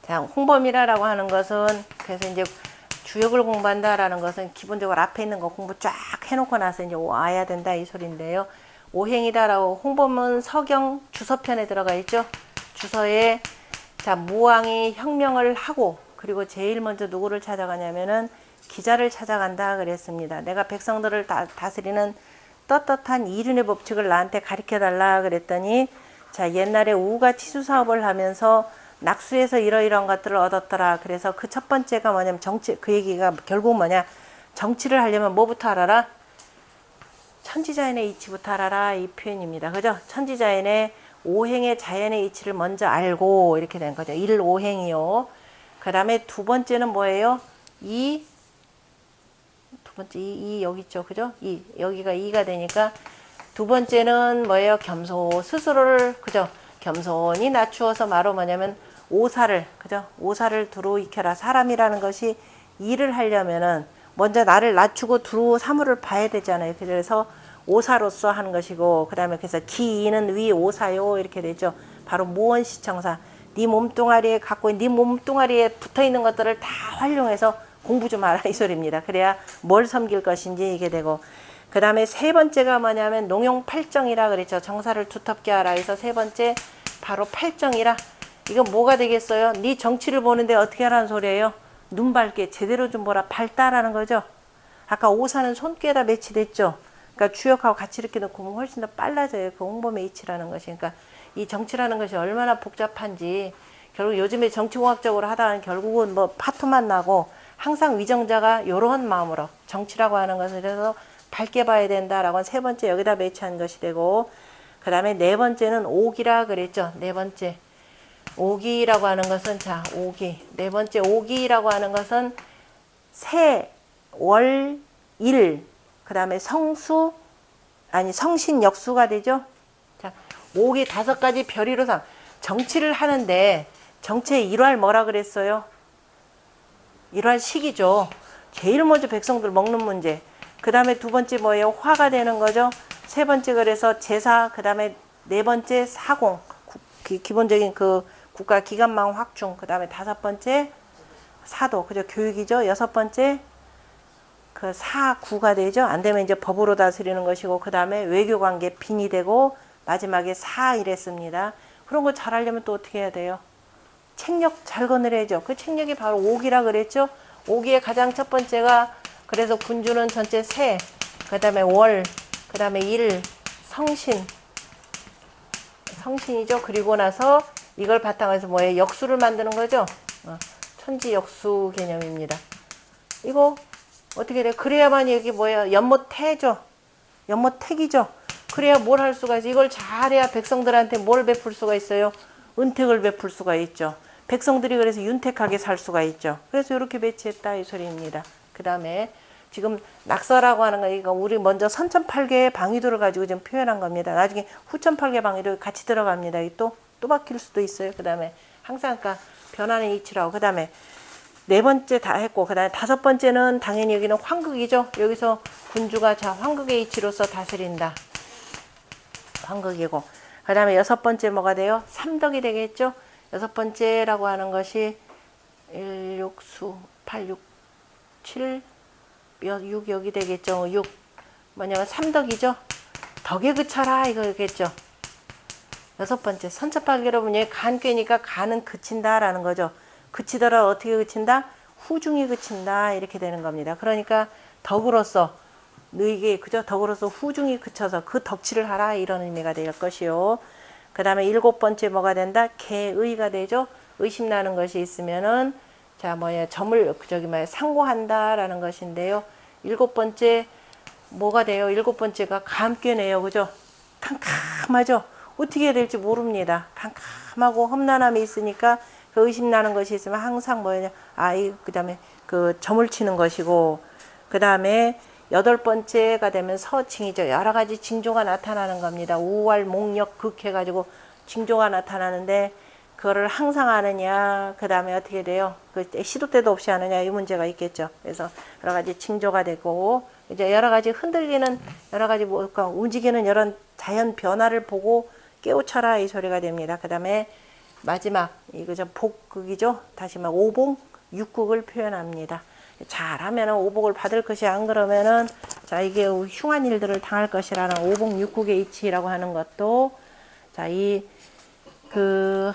자, 홍범이라고 하는 것은 그래서 이제 주역을 공부한다라는 것은 기본적으로 앞에 있는 거 공부 쫙 해놓고 나서 이제 와야 된다 이 소리인데요. 오행이다라고 홍범은 서경 주서편에 들어가 있죠. 주서에 자 무왕이 혁명을 하고 그리고 제일 먼저 누구를 찾아가냐면은 기자를 찾아간다 그랬습니다. 내가 백성들을 다스리는 떳떳한 이륜의 법칙을 나한테 가르쳐 달라 그랬더니 자 옛날에 우가 치수 사업을 하면서 낙수에서 이러이러한 것들을 얻었더라. 그래서 그 첫 번째가 뭐냐면 정치, 그 얘기가 결국 뭐냐, 정치를 하려면 뭐부터 알아라? 천지자연의 이치부터 알아라 이 표현입니다. 그죠? 천지자연의 오행의 자연의 이치를 먼저 알고 이렇게 된 거죠. 일오행이요. 그 다음에 두 번째는 뭐예요? 두 번째 이 여기 있죠. 그죠? 여기가 이가 되니까 두 번째는 뭐예요? 겸손 스스로를 그죠? 겸손히 낮추어서 말로 뭐냐면 오사를 그죠? 오사를 두루 익혀라. 사람이라는 것이 일을 하려면은 먼저 나를 낮추고 두루 사물을 봐야 되잖아요. 그래서 오사로서 하는 것이고 그다음에 그래서 기는 위 오사요 이렇게 되죠. 바로 무언시청사. 네 몸뚱아리에 갖고 네 몸뚱아리에 붙어 있는 것들을 다 활용해서 공부 좀 하라 이 소리입니다. 그래야 뭘 섬길 것인지 이게 되고 그 다음에 세 번째가 뭐냐면 농용팔정이라 그랬죠. 정사를 두텁게 하라 해서 세 번째 바로 팔정이라. 이건 뭐가 되겠어요? 네 정치를 보는데 어떻게 하라는 소리예요? 눈 밝게 제대로 좀 보라. 밝다라는 거죠. 아까 오사는 손귀에다 매치됐죠. 그러니까 주역하고 같이 이렇게 놓고 보면 훨씬 더 빨라져요. 그 홍범의 이치라는 것이. 그러니까 이 정치라는 것이 얼마나 복잡한지 결국 요즘에 정치공학적으로 하다가 결국은 뭐 파토만 나고 항상 위정자가 이런 마음으로 정치라고 하는 것을 해서 밝게 봐야 된다라고 세 번째 여기다 매치한 것이 되고 그 다음에 네 번째는 오기라 그랬죠. 네 번째 오기라고 하는 것은 자 오기 네 번째 오기라고 하는 것은 세, 월, 일 그 다음에 성수 아니 성신 역수가 되죠. 자 오기 5가지 별이로상 정치를 하는데 정치의 일활 뭐라 그랬어요? 일활식이죠. 제일 먼저 백성들 먹는 문제. 그 다음에 두 번째 뭐예요? 화가 되는 거죠. 세 번째 그래서 제사. 그 다음에 네 번째 사공. 기본적인 그 국가 기관망 확충. 그 다음에 다섯 번째 사도. 그죠? 교육이죠. 여섯 번째 그 사구가 되죠. 안 되면 이제 법으로 다스리는 것이고 그 다음에 외교관계 빈이 되고 마지막에 사 이랬습니다. 그런 거 잘하려면 또 어떻게 해야 돼요? 책력 잘 거느려야죠. 그 책력이 바로 오기라 그랬죠. 오기의 가장 첫 번째가 그래서 군주는 전체 세, 그 다음에 월, 그 다음에 일, 성신이죠. 그리고 나서 이걸 바탕으로 해서 뭐예요? 역수를 만드는 거죠. 천지 역수 개념입니다. 이거 어떻게 돼요? 그래야만 여기 뭐예요? 연못태죠. 연못택이죠. 그래야 뭘 할 수가 있어요. 이걸 잘해야 백성들한테 뭘 베풀 수가 있어요? 은택을 베풀 수가 있죠. 백성들이 그래서 윤택하게 살 수가 있죠. 그래서 이렇게 배치했다 이 소리입니다. 그 다음에 지금 낙서라고 하는 거 이거 우리 먼저 선천팔계의 방위도를 가지고 지금 표현한 겁니다. 나중에 후천팔계 방위도 같이 들어갑니다. 또 바뀔 수도 있어요. 그 다음에 항상 그러니까 변하는 이치라고. 그 다음에 네 번째 다 했고, 그 다음에 다섯 번째는 당연히 여기는 황극이죠. 여기서 군주가 자 황극의 이치로서 다스린다. 황극이고, 그 다음에 여섯 번째 뭐가 돼요? 삼덕이 되겠죠. 여섯 번째라고 하는 것이 1, 6, 수, 8, 6, 7, 6 여기 되겠죠. 6 뭐냐면 삼덕이죠. 덕에 그쳐라 이거겠죠. 여섯 번째 선천팔계로 보면 간괴니까 간은 그친다라는 거죠. 그치더라 어떻게 그친다? 후중이 그친다 이렇게 되는 겁니다. 그러니까 덕으로서 너에게 그저 덕으로서 후중이 그쳐서 그 덕치를 하라 이런 의미가 될 것이요. 그 다음에 일곱 번째 뭐가 된다? 개의가 되죠. 의심나는 것이 있으면은 자 뭐야 점을 저기 뭐야 상고한다라는 것인데요. 일곱 번째 뭐가 돼요? 일곱 번째가 감꾀네요. 그죠? 캄캄하죠. 어떻게 해야 될지 모릅니다. 캄캄하고 험난함이 있으니까 그 의심나는 것이 있으면 항상 뭐냐 그 다음에 그 점을 치는 것이고, 그 다음에 여덟 번째가 되면 서칭이죠. 여러 가지 징조가 나타나는 겁니다. 우활 목력 극해가지고 징조가 나타나는데 그거를 항상 아느냐, 그 다음에 어떻게 돼요? 그 시도 때도 없이 아느냐 이 문제가 있겠죠. 그래서 여러 가지 징조가 되고 이제 여러 가지 흔들리는 여러 가지 뭐가 움직이는 이런 자연 변화를 보고 깨우쳐라 이 소리가 됩니다. 그 다음에 마지막 이거죠 복극이죠. 다시 말 오복 육극을 표현합니다. 잘하면 오복을 받을 것이 안 그러면은 자 이게 흉한 일들을 당할 것이라는 오복 육극의 이치라고 하는 것도 자 이 그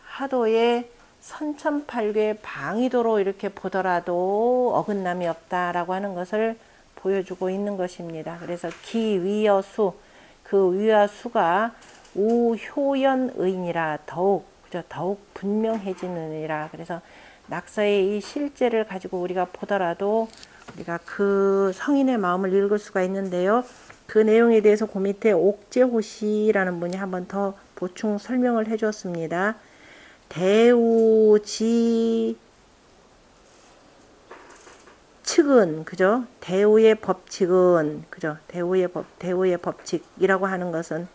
하도의 선천팔계 방위도로 이렇게 보더라도 어긋남이 없다라고 하는 것을 보여주고 있는 것입니다. 그래서 기위여수 그 위와 수가 우효연의니라 더욱 그죠 더욱 분명해지느니라. 그래서 낙서의 이 실제를 가지고 우리가 보더라도 우리가 그 성인의 마음을 읽을 수가 있는데요. 그 내용에 대해서 그 밑에 옥재호씨라는 분이 한번 더 보충 설명을 해줬습니다. 대우지 측은 그죠? 대우의 법칙은 그죠? 대우의 법칙이라고 하는 것은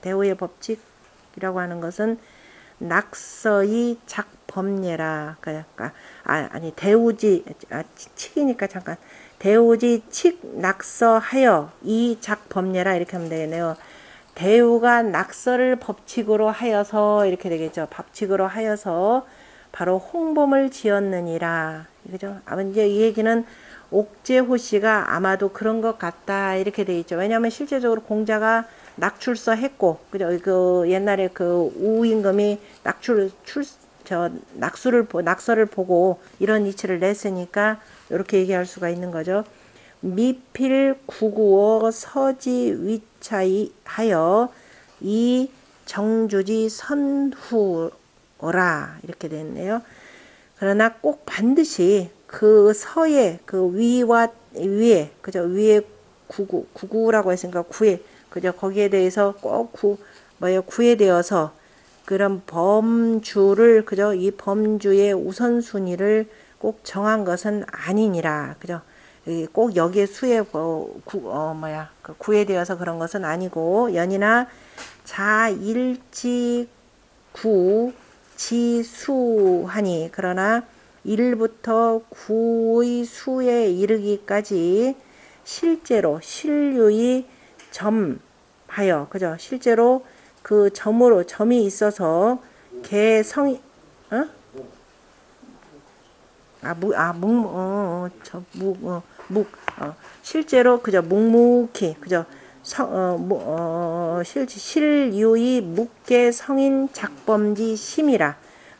낙서의 작법례라. 그러니까 아니 대우지 칙이니까 잠깐 대우지 칙 낙서하여 이 작법례라 이렇게 하면 되겠네요. 대우가 낙서를 법칙으로 하여서 이렇게 되겠죠. 법칙으로 하여서 바로 홍범을 지었느니라. 그죠? 이제 이 얘기는 옥재호 씨가 아마도 그런 것 같다 이렇게 돼 있죠. 왜냐하면 실제적으로 공자가 낙출서 했고, 그죠? 그 옛날에 그 우임금이 낙서를 보고 이런 이치를 냈으니까 이렇게 얘기할 수가 있는 거죠. 미필 구구어 서지 위차이 하여 이 정주지 선후라 이렇게 됐네요. 그러나 꼭 반드시 그 서에 그 위와 위에 그죠 위에 구구라고 했으니까 구에 그죠 거기에 대해서 꼭 구에 되어서 그런 범주를 그죠 이 범주의 우선순위를 꼭 정한 것은 아니니라. 그죠? 꼭 여기에 수에 그 구에 되어서 그런 것은 아니고 연이나 자일지 구 지수하니 그러나 1부터 9의 수에 이르기까지 실제로 신류의 점하여 그죠 실제로 그 점이 있어서 개성이 실제로 그죠 묵묵히 그죠 실유의 묵계 성인 작범지 심이라.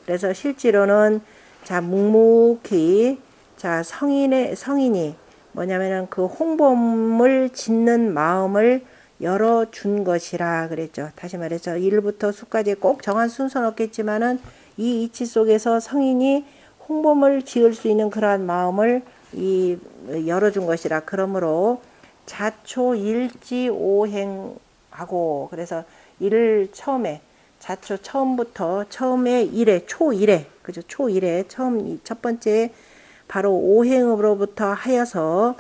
그래서 실제로는 자 묵묵히 자 성인이 뭐냐면은 그 홍범을 짓는 마음을 열어준 것이라 그랬죠. 다시 말해서 1부터 수까지 꼭 정한 순서는 없겠지만은 이 이치 속에서 성인이 홍범을 지을 수 있는 그러한 마음을 열어준 것이라. 그러므로 자초일지오행하고 그래서 일을 처음에 자초 처음에 일에 초일에 그죠 초일에 처음 첫 번째 바로 오행으로부터 하여서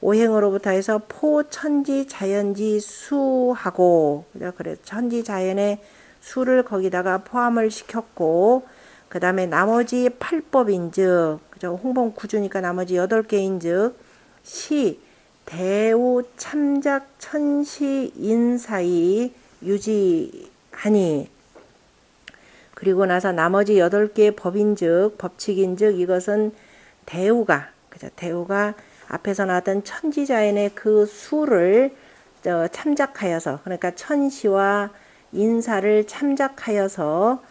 오행으로부터 해서 포, 천지, 자연지, 수하고, 그래서 천지, 자연의 수를 거기다가 포함을 시켰고, 그 다음에 나머지 8법인즉, 그죠? 홍범 구주니까 나머지 8개인즉, 시, 대우, 참작, 천시, 인사이 유지하니, 그리고 나서 나머지 8개의 법인즉, 법칙인즉, 이것은 대우가, 그죠? 대우가 앞에서 나왔던 천지자연의 그 수를 참작하여서, 그러니까 천시와 인사를 참작하여서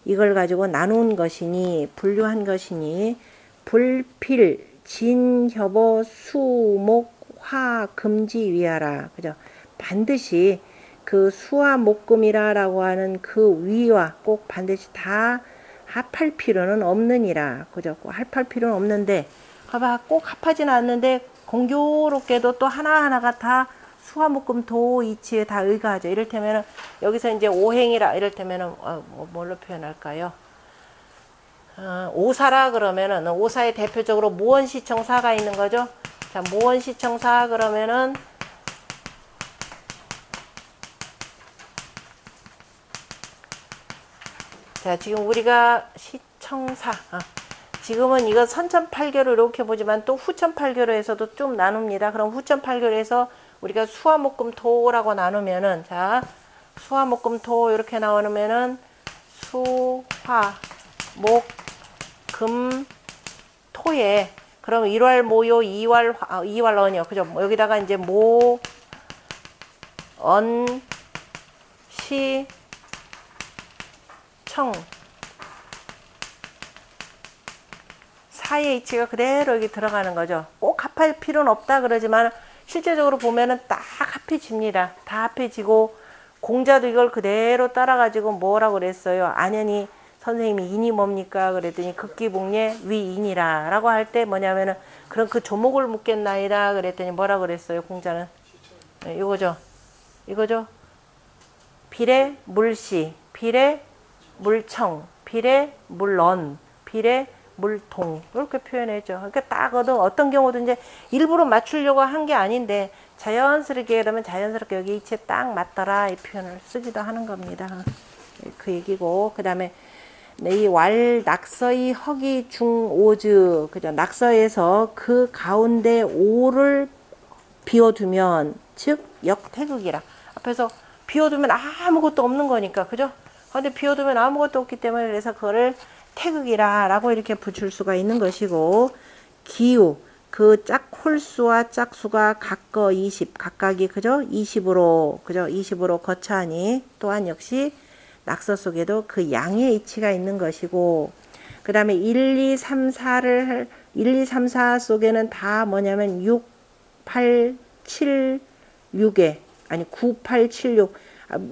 이걸 가지고 나눈 것이니, 분류한 것이니, 불필, 진, 협어, 수, 목, 화, 금지, 위하라. 그죠? 반드시 그 수와 목금이라라고 하는 그 위와 꼭 반드시 다 합할 필요는 없느니라. 그죠? 꼭 합할 필요는 없는데, 봐봐, 꼭 합하진 않는데 공교롭게도 또 하나하나가 다 수화 목금 도 이치에 다 의거하죠. 이를테면은 여기서 이제 오행이라 이를테면은 뭘로 표현할까요? 오사라 그러면은 오사의 대표적으로 모원시청사가 있는 거죠. 자, 모원시청사 그러면은 자, 지금 우리가 시청사 지금은 이거 선천팔교로 이렇게 보지만 또 후천팔교로에서도 좀 나눕니다. 그럼 후천팔교로에서 우리가 수화목금토라고 나누면은 자 수화목금토 이렇게 나누면은 수화목금토에 그럼 1월 모요 2월 언이요. 그죠? 여기다가 이제 모, 언, 시, 청 사의 이치가 그대로 여기 들어가는 거죠. 꼭 합할 필요는 없다 그러지만 실제적으로 보면은 딱 합해집니다. 다 합해지고 공자도 이걸 그대로 따라가지고 뭐라고 그랬어요. 안현이 선생님이 인이 뭡니까? 그랬더니 극기복례 위인이라 라고 할 때 뭐냐면은 그런 그 조목을 묻겠나이다 그랬더니 뭐라고 그랬어요. 공자는 네, 이거죠. 비례 물시, 비례 물청, 비례 물언, 비례 물동 이렇게 표현해줘. 그러니까 딱 어떤 경우도 이제 일부러 맞추려고 한 게 아닌데 자연스럽게 그러면 자연스럽게 여기 이치에 딱 맞더라 이 표현을 쓰기도 하는 겁니다. 그 얘기고 그 다음에 이 왈 낙서의 허기 중오즈 그죠? 낙서에서 그 가운데 오를 비워두면 즉 역태극이라 앞에서 비워두면 아무것도 없는 거니까 그죠? 근데 비워두면 아무것도 없기 때문에 그래서 그거를 태극이라 라고 이렇게 붙일 수가 있는 것이고 기우 그 짝홀수와 짝수가 각거 20 각각이 그죠 20으로 거처하니 또한 역시 낙서 속에도 그 양의 이치가 있는 것이고 그 다음에 1, 2, 3, 4 속에는 다 뭐냐면 6, 8, 7, 6에 아니 9, 8, 7, 6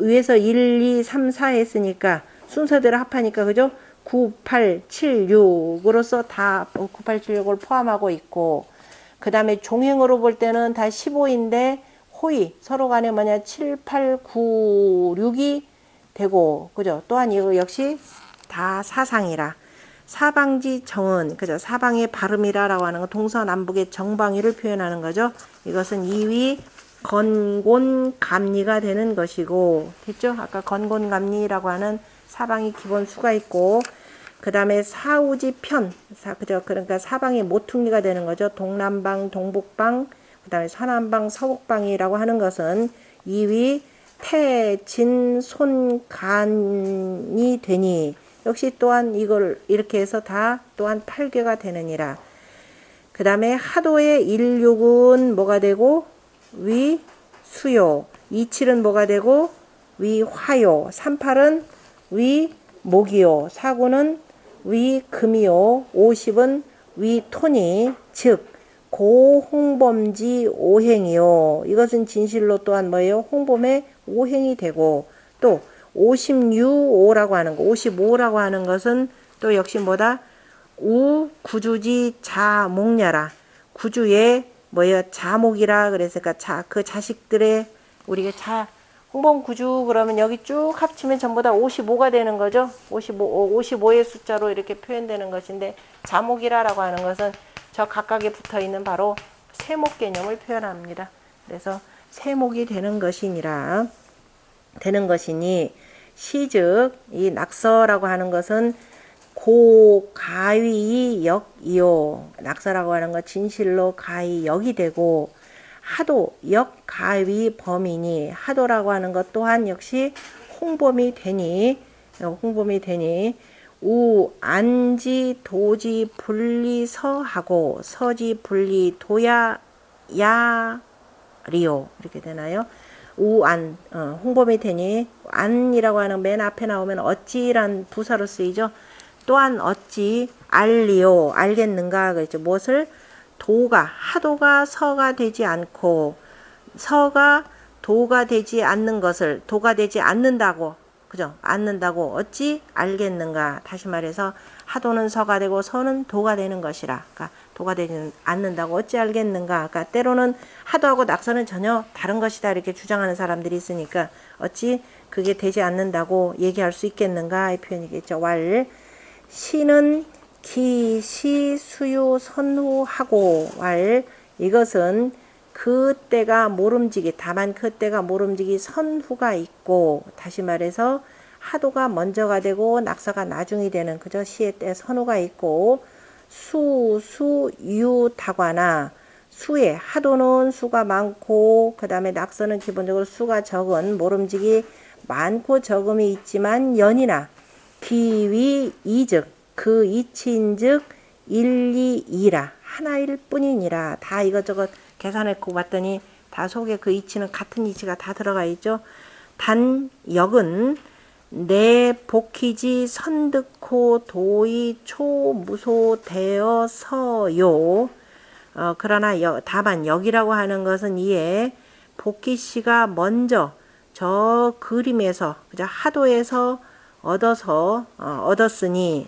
위에서 1, 2, 3, 4 했으니까 순서대로 합하니까 그죠 9, 8, 7, 6으로서 다 9, 8, 7, 6을 포함하고 있고 그 다음에 종행으로 볼 때는 다 15인데 호의 서로 간에 뭐냐 7, 8, 9, 6이 되고 그죠 또한 이거 역시 다 사상이라 사방지 정은 그죠 사방의 발음이라 라고 하는 거 동서남북의 정방위를 표현하는 거죠 이것은 2위 건곤감리가 되는 것이고 됐죠 아까 건곤감리라고 하는 사방이 기본 수가 있고 그 다음에 사우지편 그죠 그러니까 사방이 모퉁이가 되는 거죠 동남방 동북방 그 다음에 서남방 서북방이라고 하는 것은 2위 태, 진, 손, 간이 되니 역시 또한 이걸 이렇게 해서 다 또한 8개가 되느니라 그 다음에 하도의 1, 6은 뭐가 되고 위, 수요 2, 7은 뭐가 되고 위, 화요 3, 8은 위, 목이요 4, 9는 위, 금이요 50은 위, 토니 즉 고홍범지 오행이요 이것은 진실로 또한 뭐예요 홍범의 오행이 되고 또 56오라고 하는 거 55라고 하는 것은 또 역시 뭐다 우 구주지 자목냐라 구주의 뭐예요 자목이라 그랬으니까 그 자식들의 우리가 홍범 9주 그러면 여기 쭉 합치면 전부 다 55가 되는 거죠. 55의 숫자로 이렇게 표현되는 것인데 자목이라고 하는 것은 저 각각에 붙어 있는 바로 세목 개념을 표현합니다. 그래서 세목이 되는 것이니 시즉 이 낙서라고 하는 것은 고 가위 역이요. 낙서라고 하는 것 진실로 가위 역이 되고 하도 역 가위 범이니 하도라고 하는 것 또한 역시 홍범이 되니 우 안지 도지 분리 서하고 서지 분리 도야 야리오 이렇게 되나요? 우안 홍범이 되니 안이라고 하는 맨 앞에 나오면 어찌란 부사로 쓰이죠. 또한 어찌 알리오 알겠는가 그랬죠. 무엇을 도가 하도가 서가 되지 않고 서가 도가 되지 않는 것을 도가 되지 않는다고 그죠? 않는다고 어찌 알겠는가. 다시 말해서 하도는 서가 되고 서는 도가 되는 것이라. 그러니까 도가 되지 않는다고 어찌 알겠는가. 그러니까 때로는 하도하고 낙서는 전혀 다른 것이다 이렇게 주장하는 사람들이 있으니까 어찌 그게 되지 않는다고 얘기할 수 있겠는가 이 표현이겠죠. 왈 시는 기시 수유 선후하고 왈 이것은 그때가 모름지기 다만 그때가 모름지기 선후가 있고 다시 말해서 하도가 먼저가 되고 낙서가 나중이 되는 그저 시의 때 선후가 있고 수유 다과나 수에 하도는 수가 많고 그 다음에 낙서는 기본적으로 수가 적은 모름지기 많고 적음이 있지만 연이나 기위 이즉 그 이치인즉 일리이라 하나일 뿐이니라. 다 이것저것 계산해고 봤더니 다 속에 그 이치는 같은 이치가 다 들어가 있죠. 단 역은 내 복희지 선득호 도의 초무소 되어서요. 그러나 다만 역이라고 하는 것은 이에 복희씨가 먼저 저 그림에서 그저 하도에서 얻었으니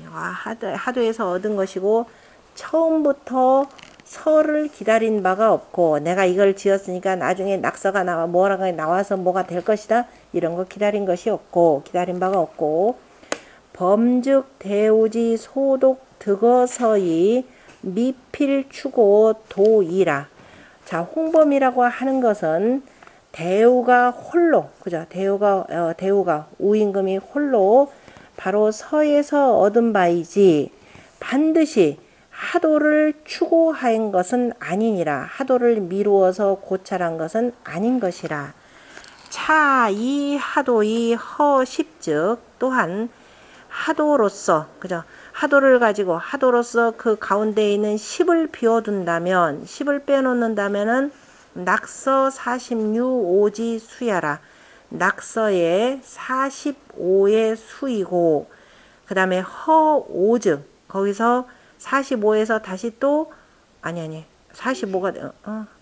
하도에서 얻은 것이고 처음부터 서를 기다린 바가 없고 내가 이걸 지었으니까 나중에 낙서가 뭐라가 나와서 뭐가 될 것이다 이런 거 기다린 것이 없고 기다린 바가 없고 범즉 대우지 소독 득어서이 미필추고 도이라. 자 홍범이라고 하는 것은 대우가 홀로 그죠? 대우가 우임금이 홀로 바로 서에서 얻은 바이지 반드시 하도를 추구한 것은 아니니라. 하도를 미루어서 고찰한 것은 아닌 것이라. 차 이 하도의 허십즉 또한 하도로서 그죠? 하도를 가지고 하도로서 그 가운데 있는 10을 비워둔다면 10을 빼놓는다면은 낙서 46오지 수야라. 낙서의 45의 수이고 그 다음에 허오즉 거기서 45에서 다시 또 45가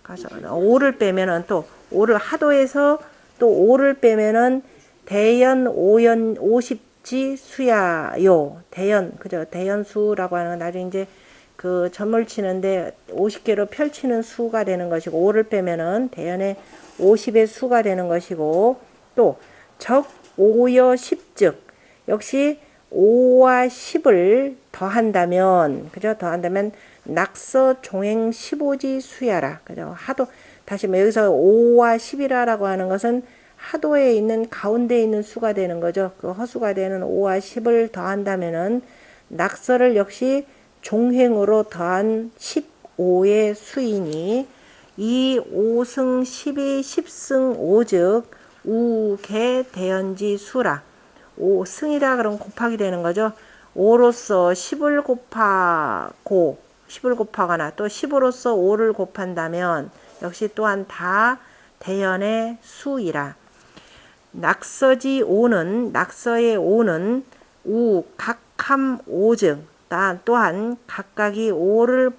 가서 5를 빼면은 또 5를 하도에서 또 5를 빼면은 대연 5연 50지 수야요. 대연 그죠? 대연수라고 하는 건 나중에 이제 그 점을 치는데 50개로 펼치는 수가 되는 것이고 5를 빼면은 대연의 50의 수가 되는 것이고 또 적 5여 10즉 역시 5와 10을 더한다면 그죠? 더한다면 낙서 종행 15지 수야라. 그죠? 하도 다시 여기서 5와 10이라고 하는 것은 하도에 있는 가운데 있는 수가 되는 거죠. 그 허수가 되는 5와 10을 더한다면은 낙서를 역시 종행으로 더한 15의 수이니 이 5승 12 10승 5즉 우개 대연지 수라. 5승이다 그러면 곱하기 되는 거죠. 5로서 10을 곱하거나 또 10으로서 5를 곱한다면 역시 또한 다 대연의 수이라. 낙서지 5는 낙서의 5는 우 각함 5즉 또한 각각이 5를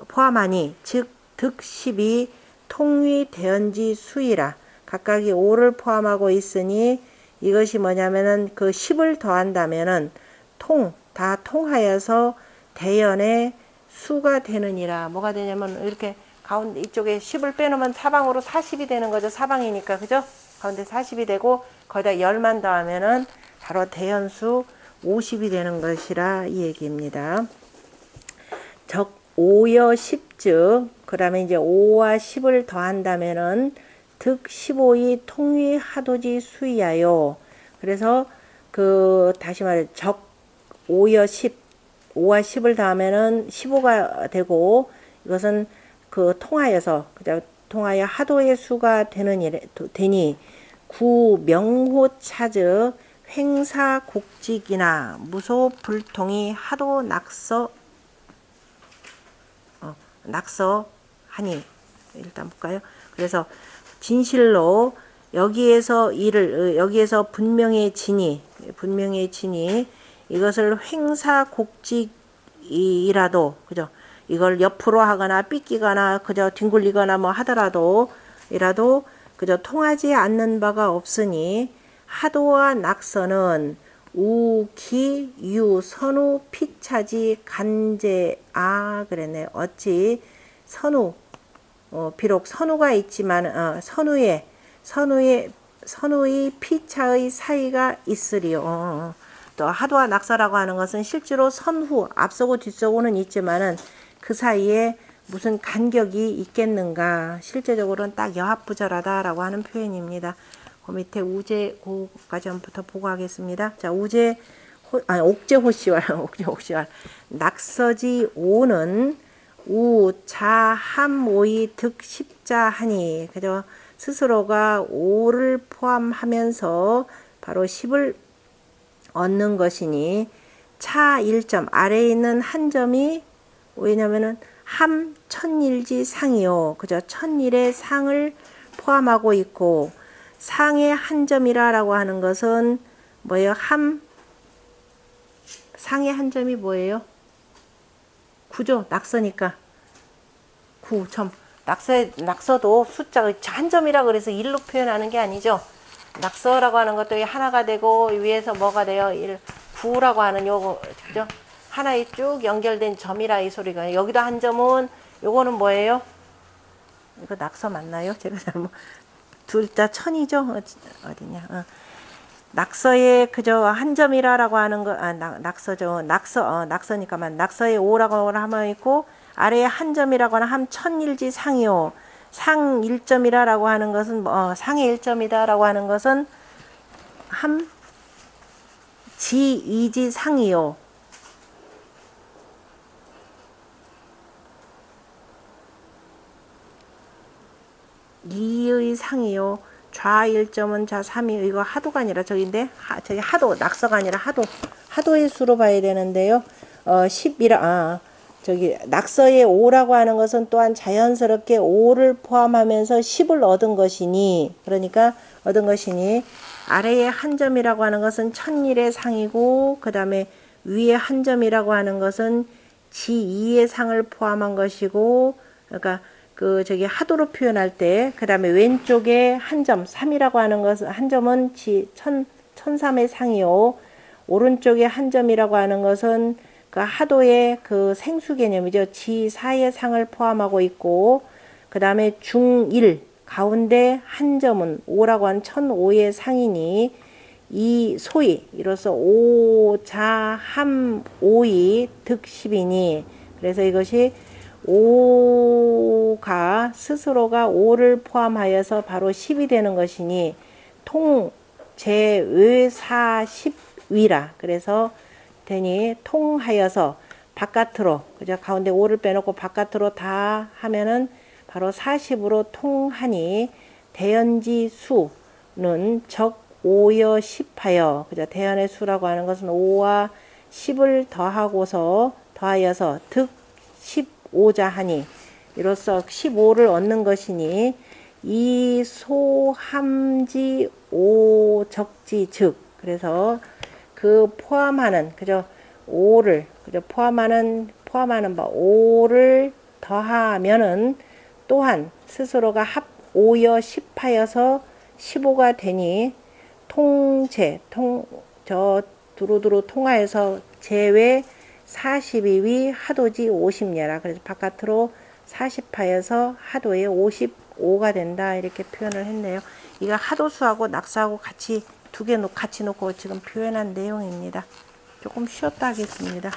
포함하니 즉 득10이 통위 대연지 수이라. 각각이 5를 포함하고 있으니 이것이 뭐냐면은 그 10을 더한다면은 다 통하여서 대연의 수가 되느니라. 뭐가 되냐면 이렇게 가운데 이쪽에 10을 빼놓으면 사방으로 40이 되는 거죠. 사방이니까. 그죠? 가운데 40이 되고 거기다 열만 더하면은 바로 대연수 50이 되는 것이라 이 얘기입니다. 적 5여 10즉 그 다음에 이제 5와 10을 더한다면은 득 15이 통위 하도지 수이하여. 그래서 다시 말해 적 5여 10 5와 10을 더하면은 15가 되고 이것은 통하여서 그죠? 통하여 하도의 수가 되니 구 명호 차즉 횡사 곡직이나 무소 불통이 하도 낙서하니. 일단 볼까요? 그래서 진실로 여기에서 분명히 지니 이것을 횡사곡직이라도 그죠? 이걸 옆으로 하거나 삐끼거나 그저 뒹굴리거나 뭐 하더라도 그저 통하지 않는 바가 없으니 하도와 낙서는 우기 유선우 피차지 간제 그랬네. 어찌 선우 비록 선우가 있지만 선우의 피차의 사이가 있으리요. 또 하도와 낙서라고 하는 것은 실제로 선후 앞서고 뒤서고는 있지만은 그 사이에 무슨 간격이 있겠는가. 실제적으로는 딱 여합부절하다라고 하는 표현입니다. 그 밑에 우제 고까지 한번부터 보고 하겠습니다. 자, 옥제호시왈 낙서지 오는 우자함오이 득십자하니. 그죠? 스스로가 오를 포함하면서 바로 10을 얻는 것이니 차 1점 아래에 있는 한 점이 왜냐면은 함 천일지 상이요. 그죠? 천일의 상을 포함하고 있고 상의 한 점이라고 하는 것은 뭐예요? 상의 한 점이 뭐예요? 9죠. 낙서니까 9점. 낙서도 숫자가 한 점이라 그래서 1로 표현하는 게 아니죠. 낙서라고 하는 것도 하나가 되고 위에서 뭐가 돼요? 9라고 하는 요거 그죠? 하나에 쭉 연결된 점이라 이 소리가. 여기도 한 점은 요거는 뭐예요? 이거 낙서 맞나요? 제가 잘못 둘 다 천이죠? 어디냐? 낙서에 그저 한 점이라고 하는 거 낙서죠. 낙서니까만 낙서에 5라고 하면 있고 아래에 한 점이라고 하는 함 천일지 상이요. 상 1점이라고 하는 것은 상의 1점이다라고 하는 것은 함 지 2지 상이요. 이의 상이요. 좌 1점은 좌 3이 이거 하도가 아니라 저기 하도 낙서가 아니라 하도의 수로 봐야 되는데요. 10이라 저기 낙서의 5라고 하는 것은 또한 자연스럽게 5를 포함하면서 10을 얻은 것이니 그러니까 얻은 것이니 아래에 한 점이라고 하는 것은 천일의 상이고 그 다음에 위에 한 점이라고 하는 것은 지2의 상을 포함한 것이고 그러니까 저기 하도로 표현할 때 그 다음에 왼쪽에 한 점 3이라고 하는 것은 한 점은 천삼의 상이요. 오른쪽에 한 점이라고 하는 것은 그 하도의 생수 개념이죠. 지4의 상을 포함하고 있고 그 다음에 중1 가운데 한 점은 5라고 한 1005의 상이니 이 소위 이로써 오자함오이 득10이니 그래서 이것이 5가 스스로가 5를 포함하여서 바로 10이 되는 것이니 통제외사십위라 그래서 되니 통하여서 바깥으로 그죠? 가운데 5를 빼놓고 바깥으로 다 하면은 바로 40으로 통하니 대연지 수는 적 5여 10하여 그죠? 대연의 수라고 하는 것은 5와 10을 더하여서 득 15자 하니 이로써 15를 얻는 것이니 이 소함지 오적지 즉 그래서 포함하는 그죠? 5를 그죠? 포함하는 바 5를 더하면은 또한 스스로가 합 5여 10하여서 15가 되니 두루두루 통하여서 제외 42위 하도지 50녀라. 그래서 바깥으로 40파여서 하도에 55가 된다 이렇게 표현을 했네요. 이거 하도수하고 낙서하고 같이 두 개 같이 놓고 지금 표현한 내용입니다. 조금 쉬었다 하겠습니다.